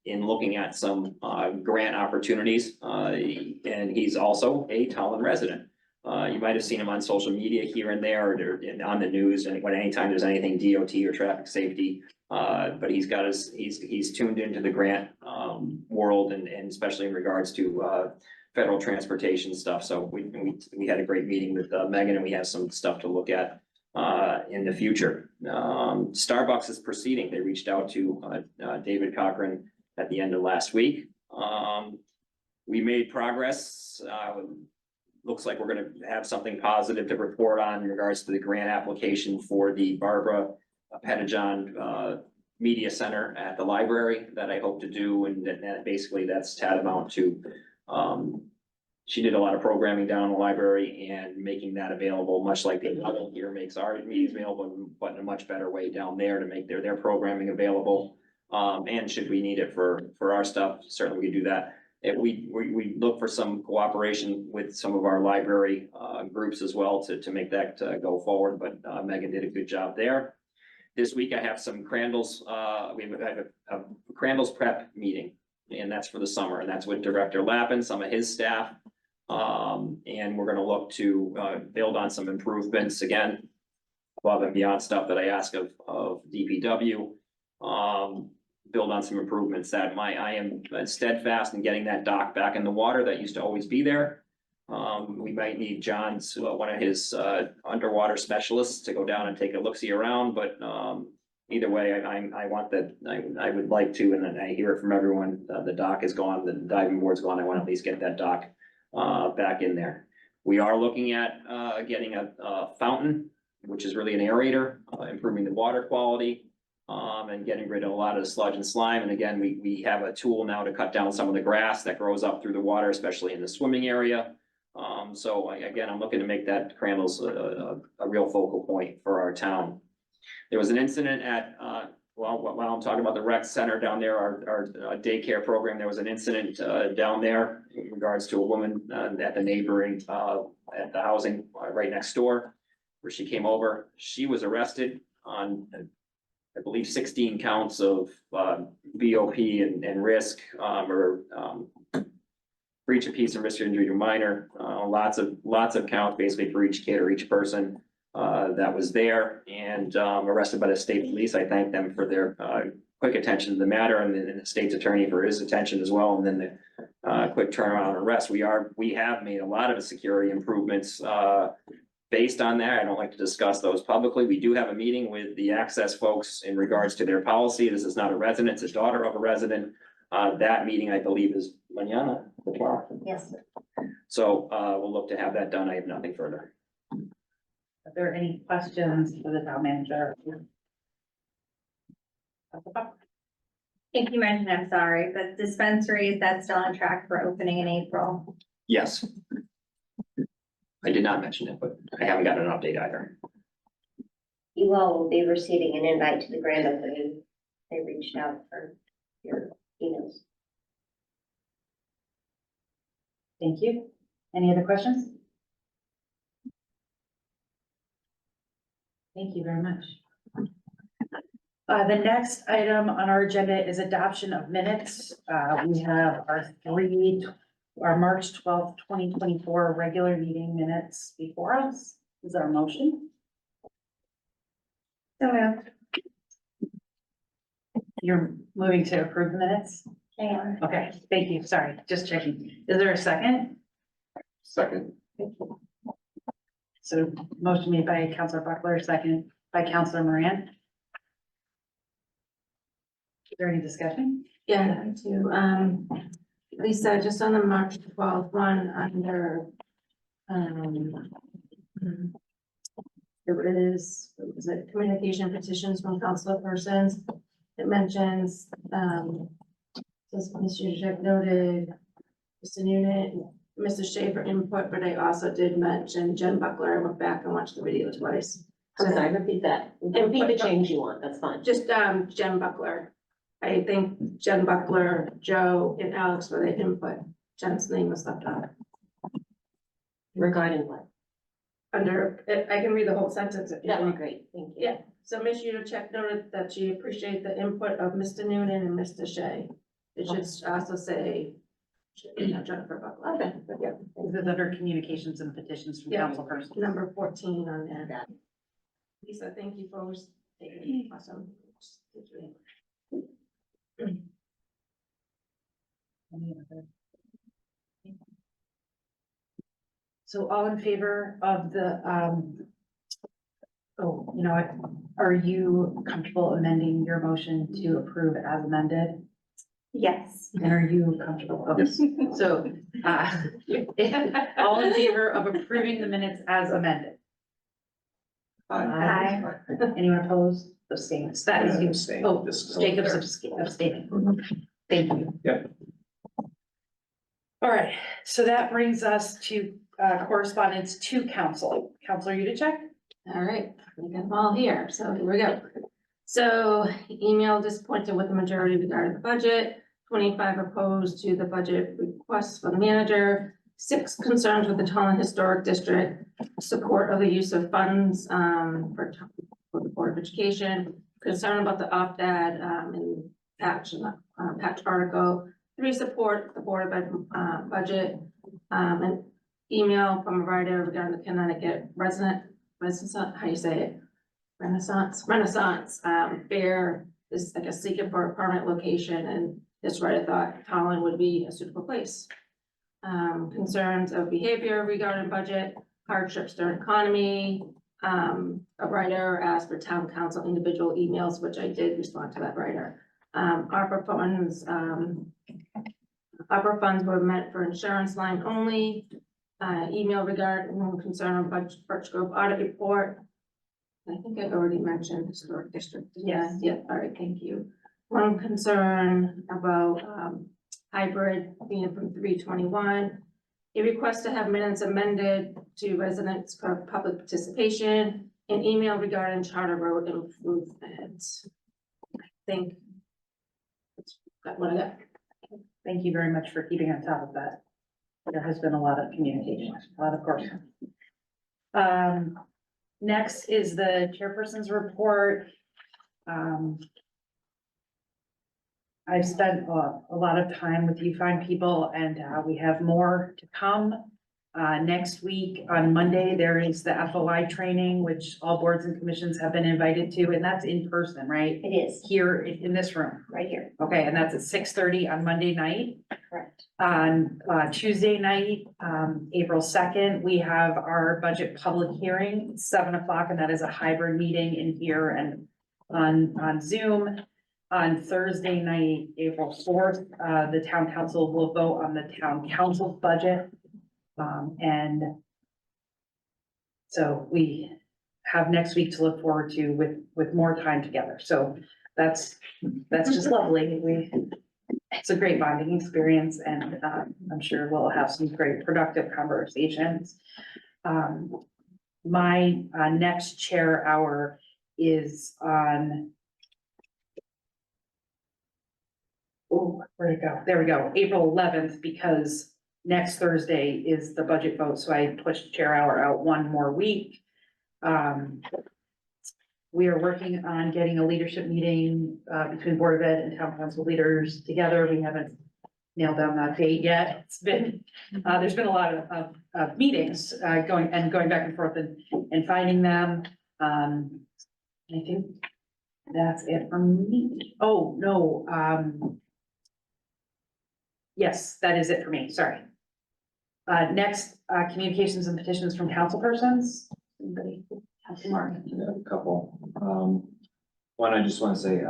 in looking at some grant opportunities. And he's also a Tolland resident. You might have seen him on social media here and there, or on the news, and when anytime there's anything DOT or traffic safety. But he's got he's tuned into the grant world, and especially in regards to federal transportation stuff. So we had a great meeting with Megan, and we have some stuff to look at in the future. Starbucks is proceeding. They reached out to David Cochran at the end of last week. We made progress. Looks like we're gonna have something positive to report on in regards to the grant application for the Barbara Pettijohn Media Center at the library that I hope to do, and that basically that's tantamount to she did a lot of programming down in the library and making that available, much like the Huddle here makes our meetings available, but in a much better way down there to make their programming available. And should we need it for our stuff, certainly we do that. We look for some cooperation with some of our library groups as well to make that go forward, but Megan did a good job there. This week I have some Crandall's, we have a Crandall's prep meeting, and that's for the summer, and that's with Director Lappin, some of his staff. And we're gonna look to build on some improvements again, above and beyond stuff that I ask of DPW. Build on some improvements that I am steadfast in getting that dock back in the water that used to always be there. We might need John's, one of his underwater specialists to go down and take a look-see around, but either way, I want that, I would like to, and then I hear it from everyone, the dock is gone, the diving board's gone, I want to at least get that dock back in there. We are looking at getting a fountain, which is really an aerator, improving the water quality. And getting rid of a lot of the sludge and slime. And again, we have a tool now to cut down some of the grass that grows up through the water, especially in the swimming area. So again, I'm looking to make that Crandall's a real focal point for our town. There was an incident at, while I'm talking about the rec center down there, our daycare program, there was an incident down there in regards to a woman at the neighboring, at the housing right next door, where she came over. She was arrested on, I believe, 16 counts of BOP and risk, or breach of peace and risk of injury to a minor. Lots of counts basically for each kid or each person that was there, and arrested by the state police. I thank them for their quick attention to the matter, and then the state's attorney for his attention as well, and then the quick turnaround and arrest. We have made a lot of security improvements based on that. I don't like to discuss those publicly. We do have a meeting with the access folks in regards to their policy. This is not a resident, it's a daughter of a resident. That meeting, I believe, is mañana, tomorrow. Yes. So we'll look to have that done. I have nothing further. Are there any questions for the town manager? I think you mentioned, I'm sorry, but dispensary, is that still on track for opening in April? Yes. I did not mention it, but I haven't gotten an update either. You all will be receiving an invite to the grand opening. They reached out for your emails. Thank you. Any other questions? Thank you very much. The next item on our agenda is adoption of minutes. We have our March 12th, 2024 regular meeting minutes before us. Is there a motion? So moved. You're moving to approve the minutes? Yeah. Okay, thank you. Sorry, just checking. Is there a second? Second. So motion made by Counselor Buckler, second by Counselor Moran. Is there any discussion? Yeah, I do. Lisa, just on the March 12th one, under, there is, what was it, communication petitions from council persons. It mentions, says Mr. Jacek noted, Mr. Unit, Mr. Schaefer input, but I also did mention Jen Buckler. I went back and watched the video twice. I'm sorry, repeat that. Repeat the change you want, that's fine. Just, Jen Buckler. I thank Jen Buckler, Joe, and Alex for their input. Jen's name was left out. Regarding what? Under, I can read the whole sentence if you That would want. be great, thank you. Yeah, so Ms. Check noted that she appreciated the input of Mr. Noonan and Mr. Shea. It should also say, Jennifer Buckler. Okay. Yeah, This is under communications and petitions from Yeah. council persons. number 14 on there. Lisa, thank you for taking it. Awesome. Any other? So all in favor of the, oh, you know what, are you comfortable amending your motion to approve as amended? Yes. And are you comfortable? Okay. So, all in favor of approving the minutes as amended? Aye. Anyone opposed? Abstains? That is you. Abstain. Oh, Just- Jacob's abstaining. Thank you. Yep. All right, so that brings us to correspondence to council. Counselor Yudichak? All right, we got them all here, so here we go. So email disappointed with the majority regarding the budget, 25 opposed to the budget requests from the manager, 6 concerns with the Tolland Historic District, support of the use of funds for the Board of Education, concern about the opt-ad and patch article, 3 support the Board of budget, an email from a writer regarding the Connecticut Renaissance, how you say it? Renaissance Fair is, I guess, seeking for a permanent location, and this writer thought Tolland would be a suitable place. Concerns of behavior regarding budget, hardships during economy. A writer asked for town council individual emails, which I did respond to that writer. ARPA funds were meant for insurance line only. Email regarding concern on Birch Grove audit report. I think I already mentioned historic district. Yes. Yeah, all right, thank you. One concern about hybrid being from 321. A request to have minutes amended to residents for public participation. An email regarding Charter Road improvements. I think that's what I got. Thank you very much for keeping on top of that. There has been a lot of communication, a lot of course. Next is the chairperson's report. I've spent a lot of time with you fine people, and we have more to come. Next week on Monday, there is the FOI training, which all boards and commissions have been invited to, and that's in person, right? It is, Here in this room. right here, Okay, and that's at 6:30 on Monday night. correct. On Tuesday night, April 2nd, we have our budget public hearing, 7 o'clock, and that is a hybrid meeting in here and on Zoom. On Thursday night, April 4th, the town council will vote on the town council's budget. And so we have next week to look forward to with more time together. So that's just lovely. It's a great bonding experience, and I'm sure we'll have some great productive conversations. My next chair hour is on. Oh, where'd it go? There we go, April 11th, because next Thursday is the budget vote, so I pushed chair hour out one more week. We are working on getting a leadership meeting between Board of Ed and town council leaders together. We haven't nailed down that date yet. It's been, there's been a lot of meetings going back and forth and finding them. I think that's it for me. Oh, no. Yes, that is it for me. Sorry. Next, communications and petitions from council persons. Anybody have some more? Yeah, a couple. One, I just want to say,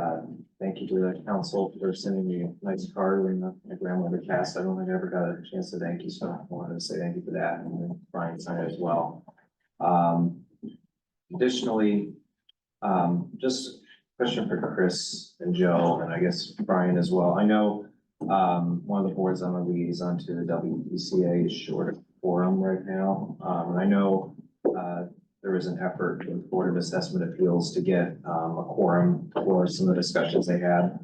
thank you to the council for sending me a nice card when my grandmother passed. I don't think I ever got a chance to thank you, so I wanted to say thank you for that, and then Brian signed it as well. Additionally, just a question for Chris and Joe, and I guess Brian as well. I know one of the boards on the liaison to the WPCA is short of quorum right now. And I know there was an effort with the Board of Assessment Appeals to get a quorum for some of the discussions they had.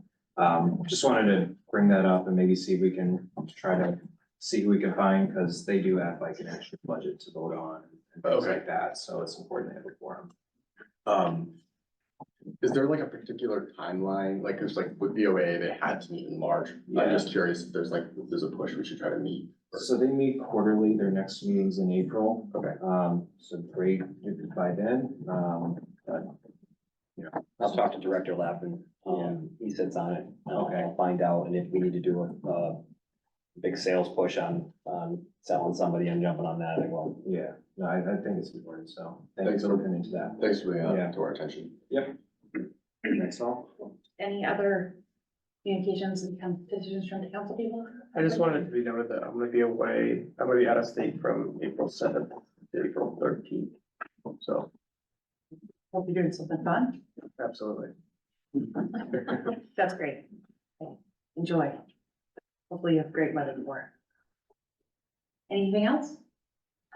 Just wanted to bring that up and maybe see if we can try to see who we can find, because they do have like an extra budget to vote on and things Okay. like that, so it's important to have a forum. Is there like a particular timeline, like, cause like with BOA, they had to meet in March. Yeah. I'm just curious if there's a push we should try to meet. So they meet quarterly, their next meeting's in April. Okay. So great by then, but, you know. I'll talk to Director Lappin, he sits on it, I'll find out, and if we need to do a big sales push on selling somebody and jumping on that, I will. Yeah, no, I think it's important, so thanks Thanks. for looking into that. Thanks for bringing Yeah. that to our attention. That's all. Any other communications and petitions from the council people? I just wanted to be noted that I'm gonna be away, I'm gonna be out of state from April 7th to April 13th. So, Hope you're doing something fun. absolutely. That's great. Enjoy. Hopefully you have great weather for it. Anything else?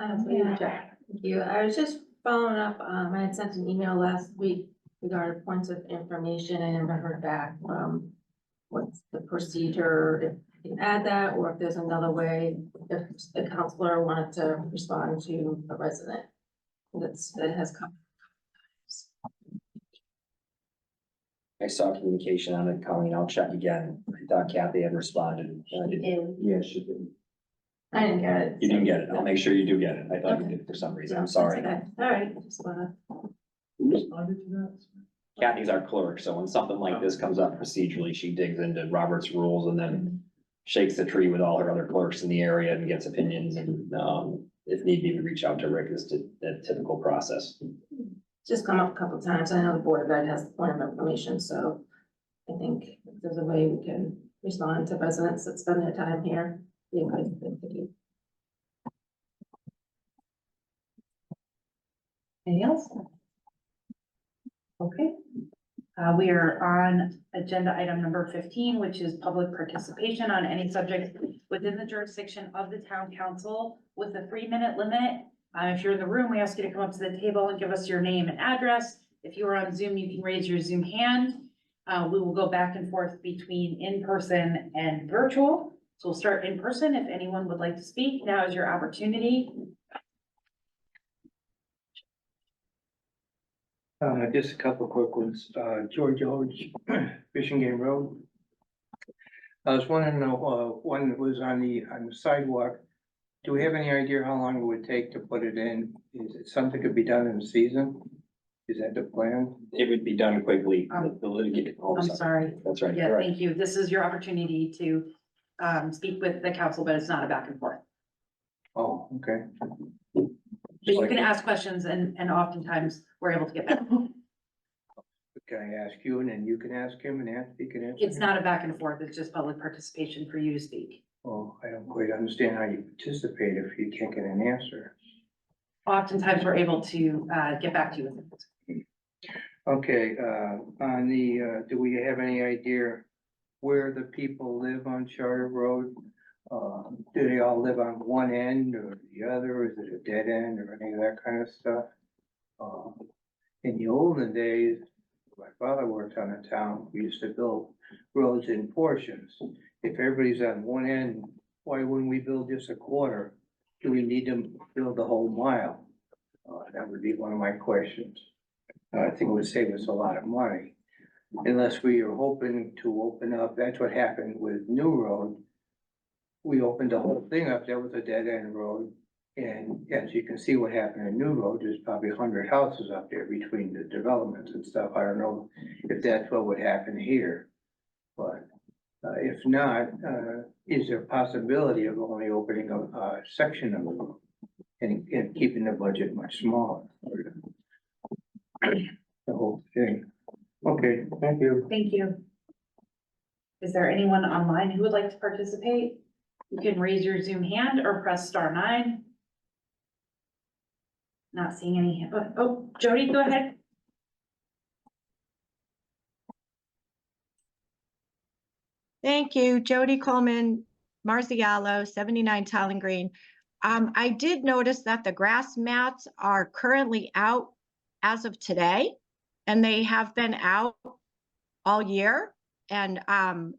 Yeah, thank you. I was just following up, I had sent an email last week regarding points of information. I never heard back. What's the procedure, if you can add that, or if there's another way, if the counselor wanted to respond to a resident that has come. I saw communication on it, Colleen, I'll check again, I thought Kathy had responded, and I didn't. Yeah, she did. I didn't get it. You didn't get it, I'll make sure you do get it, I thought you did for some reason, I'm sorry. Okay. All right, just wanna. Who responded to that? Kathy's our clerk, so when something like this comes up procedurally, she digs into Robert's rules and then shakes the tree with all her other clerks in the area and gets opinions, and, if need be, we reach out to Rick, it's the typical process. Just come up a couple times. I know the Board of Ed has the point of information, so I think if there's a way we can respond to residents that spend their time here, be a good thing to do. Anything else? Okay. We are on agenda item number 15, which is public participation on any subject within the jurisdiction of the town council with a 3-minute limit. If you're in the room, we ask you to come up to the table and give us your name and address. If you are on Zoom, you can raise your Zoom hand. We will go back and forth between in-person and virtual. So we'll start in person. If anyone would like to speak, now is your opportunity. Just a couple of quick ones. George, Fishing Game Road. I was wondering, one that was on the sidewalk. Do we have any idea how long it would take to put it in? Is it something could be done in the season? Is that the plan? It would be done quickly, the litigant. I'm sorry. That's right, Yeah, correct. thank you. This is your opportunity to speak with the council, but it's not a back and forth. Oh, okay. But you can ask questions and oftentimes we're able to get back. Can I ask you and then you can ask him and he can answer? It's not a back and forth, it's just public participation for you to speak. Oh, I don't quite understand how you participate if you can't get an answer. Oftentimes we're able to get back to you with it. Okay, on the, do we have any idea where the people live on Charter Road? Do they all live on one end or the other? Is it a dead end or any of that kind of stuff? In the olden days, my father worked on a town, we used to build roads in portions. If everybody's on one end, why wouldn't we build just a quarter? Do we need to build the whole mile? That would be one of my questions. I think it would save us a lot of money. Unless we are hoping to open up, that's what happened with New Road. We opened the whole thing up, there was a dead end road. And as you can see what happened in New Road, there's probably 100 houses up there between the developments and stuff. I don't know if that's what would happen here. But if not, is there a possibility of only opening a section of the road and keeping the budget much smaller? The whole thing. Okay, thank you. Thank you. Is there anyone online who would like to participate? You can raise your Zoom hand or press *9. Not seeing any. Oh, Jody, go ahead. Thank you. Jody Coleman, Marziallo, 79 Tolland Green. I did notice that the grass mats are currently out as of today, and they have been out all year. And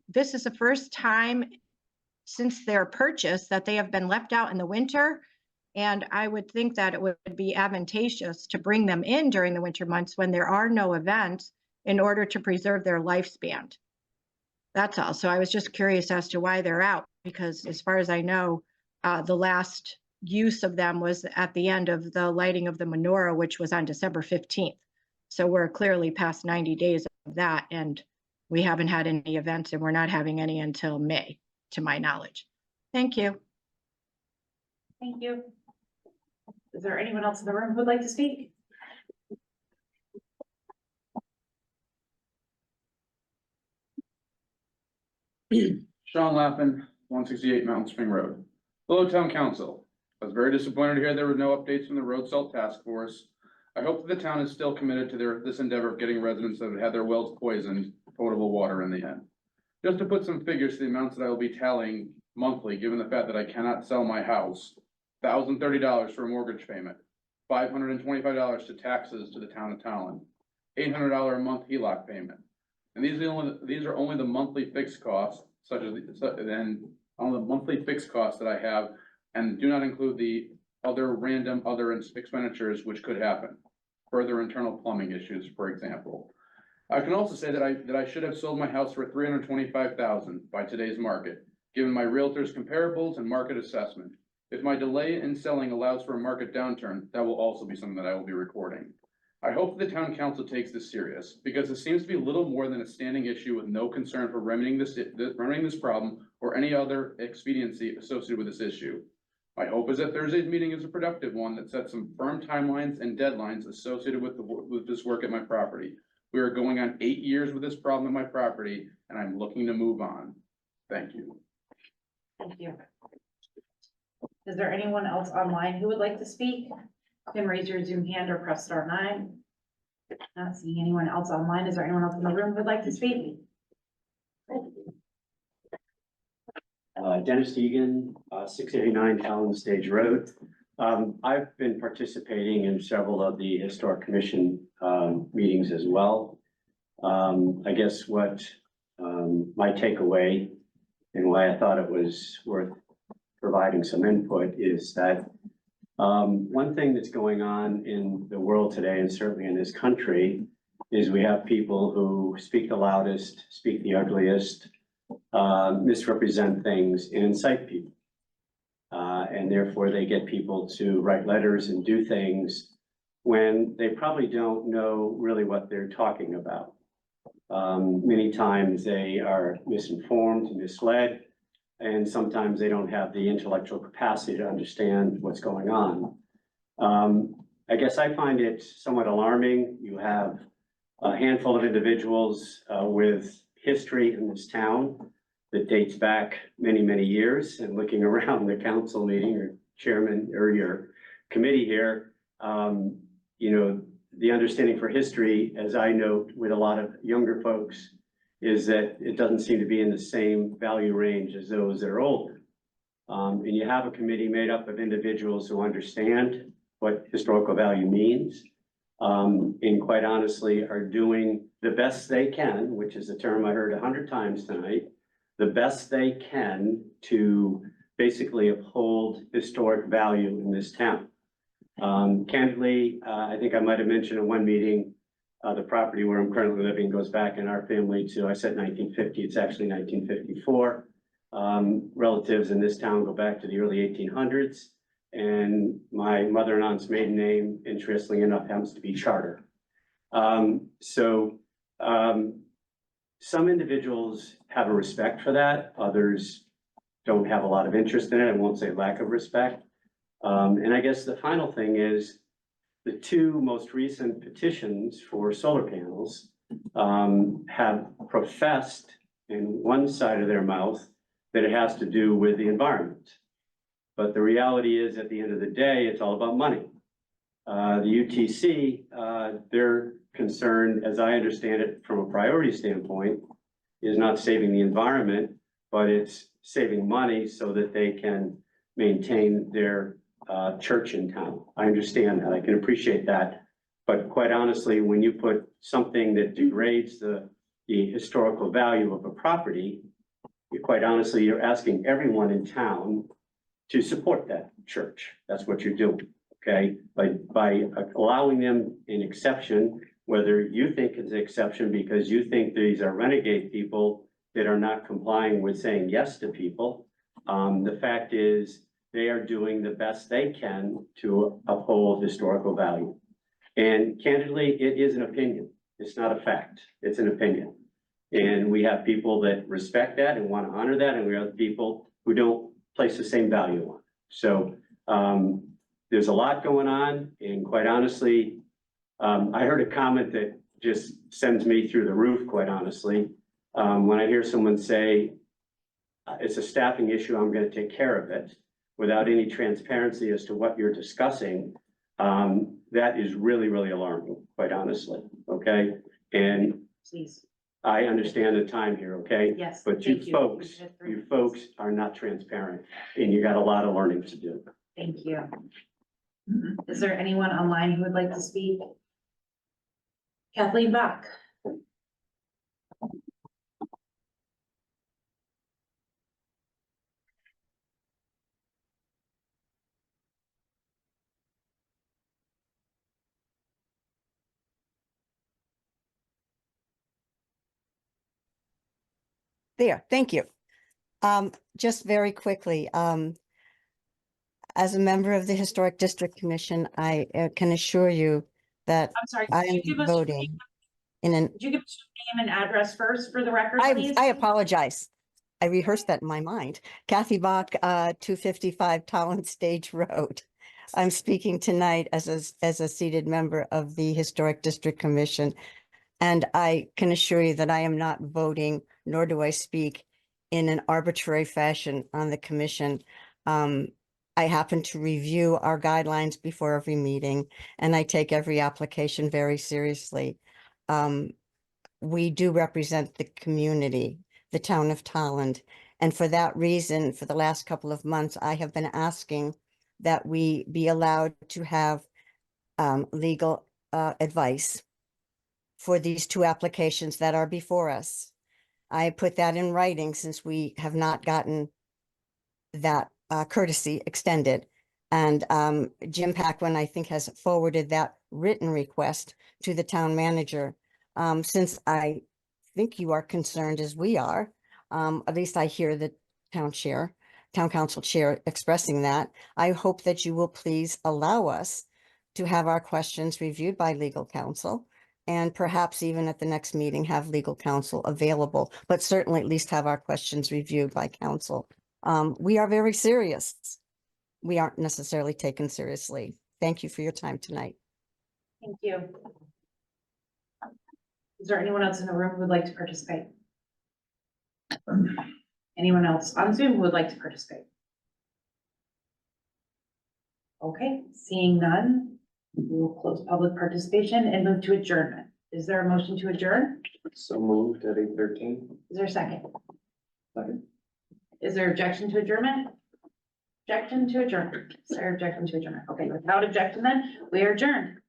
this is the first time since their purchase that they have been left out in the winter. And I would think that it would be advantageous to bring them in during the winter months when there are no events in order to preserve their lifespan. That's all. So I was just curious as to why they're out, because as far as I know, the last use of them was at the end of the lighting of the menorah, which was on December 15th. So we're clearly past 90 days of that, and we haven't had any events, and we're not having any until May, to my knowledge. Thank you. Thank you. Is there anyone else in the room who would like to speak? Sean Lappin, 168 Mountain Spring Road. Hello, Town Council. I was very disappointed to hear there were no updates from the Road Salt Task Force. I hope that the town is still committed to this endeavor of getting residents that have had their wells poisoned potable water in the end. Just to put some figures to the amounts that I will be tallying monthly, given the fact that I cannot sell my house, $1,030 for a mortgage payment, $525 to taxes to the town of Tolland, $800 a month HELOC payment. And these are only the monthly fixed costs, on the monthly fixed costs that I have, and do not include the other random expenditures which could happen. Further internal plumbing issues, for example. I can also say that I should have sold my house for $325,000 by today's market, given my realtor's comparables and market assessment. If my delay in selling allows for a market downturn, that will also be something that I will be recording. I hope the town council takes this serious, because it seems to be little more than a standing issue with no concern for remedying this problem or any other expediency associated with this issue. My hope is that Thursday's meeting is a productive one that sets some firm timelines and deadlines associated with this work at my property. We are going on 8 years with this problem at my property, and I'm looking to move on. Thank you. Thank you. Is there anyone else online who would like to speak? You can raise your Zoom hand or press *9. Not seeing anyone else online. Is there anyone else in the room who would like to speak? Dennis Deegan, 689 Tolland Stage Road. I've been participating in several of the Historic Commission meetings as well. I guess what my takeaway and why I thought it was worth providing some input is that one thing that's going on in the world today, and certainly in this country, is we have people who speak the loudest, speak the ugliest, misrepresent things and incite people. And therefore they get people to write letters and do things when they probably don't know really what they're talking about. Many times they are misinformed, misled, and sometimes they don't have the intellectual capacity to understand what's going on. I guess I find it somewhat alarming. You have a handful of individuals with history in this town that dates back many, many years, and looking around the council meeting or chairman or your committee here, you know, the understanding for history, as I note with a lot of younger folks, is that it doesn't seem to be in the same value range as those that are older. And you have a committee made up of individuals who understand what historical value means, and quite honestly are doing the best they can, which is a term I heard 100 times tonight, the best they can to basically uphold historic value in this town. Candidly, I think I might have mentioned in one meeting, the property where I'm currently living goes back in our family to, I said 1950, it's actually 1954. Relatives in this town go back to the early 1800s. And my mother and aunt's maiden name, interestingly enough, happens to be Charter. Some individuals have a respect for that. Others don't have a lot of interest in it. I won't say lack of respect. And I guess the final thing is the two most recent petitions for solar panels have professed in one side of their mouth that it has to do with the environment. But the reality is, at the end of the day, it's all about money. The UTC, their concern, as I understand it from a priority standpoint, is not saving the environment, but it's saving money so that they can maintain their church in town. I understand that, I can appreciate that. But quite honestly, when you put something that degrades the the historical value of a property, quite honestly, you're asking everyone in town to support that church. That's what you're doing, okay? By allowing them an exception, whether you think it's an exception because you think these are renegade people that are not complying with saying yes to people. The fact is, they are doing the best they can to uphold historical value. And candidly, it is an opinion. It's not a fact. It's an opinion. And we have people that respect that and want to honor that, and we have people who don't place the same value on it. So there's a lot going on, and quite honestly, I heard a comment that just sends me through the roof, quite honestly. When I hear someone say, it's a staffing issue, I'm going to take care of it, without any transparency as to what you're discussing, that is really, really alarming, quite honestly, okay? And Please, I understand the time here, okay? yes. But thank you folks are not transparent, and you got a lot of learning to do. Thank you. Is there anyone online who would like to speak? Kathleen Bach. There, thank you. Just very quickly, as a member of the Historic District Commission, I can assure you that I'm sorry, I could am you give us your name? voting in an, Could you give us your name and address first for the record, please? I apologize. I rehearsed that in my mind. Kathy Bach, 255 Tolland Stage Road. I'm speaking tonight as a seated member of the Historic District Commission. And I can assure you that I am not voting, nor do I speak in an arbitrary fashion on the commission. I happen to review our guidelines before every meeting, and I take every application very seriously. We do represent the community, the town of Tolland. And for that reason, for the last couple of months, I have been asking that we be allowed to have legal advice for these two applications that are before us. I put that in writing since we have not gotten that courtesy extended. And Jim Paquin, I think, has forwarded that written request to the town manager. Since I think you are concerned as we are, at least I hear the town council chair expressing that. I hope that you will please allow us to have our questions reviewed by legal counsel, and perhaps even at the next meeting have legal counsel available, but certainly at least have our questions reviewed by counsel. We are very serious. We aren't necessarily taken seriously. Thank you for your time tonight. Thank you. Is there anyone else in the room who would like to participate? Anyone else on Zoom who would like to participate? Okay, seeing none, we will close public participation and move to adjournment. Is there a motion to adjourn? So moved at 8:13. Is there a second? Second. Is there objection to adjournment? Objection to adjournment. Is there objection to adjournment? Okay, without objection then, we are adjourned.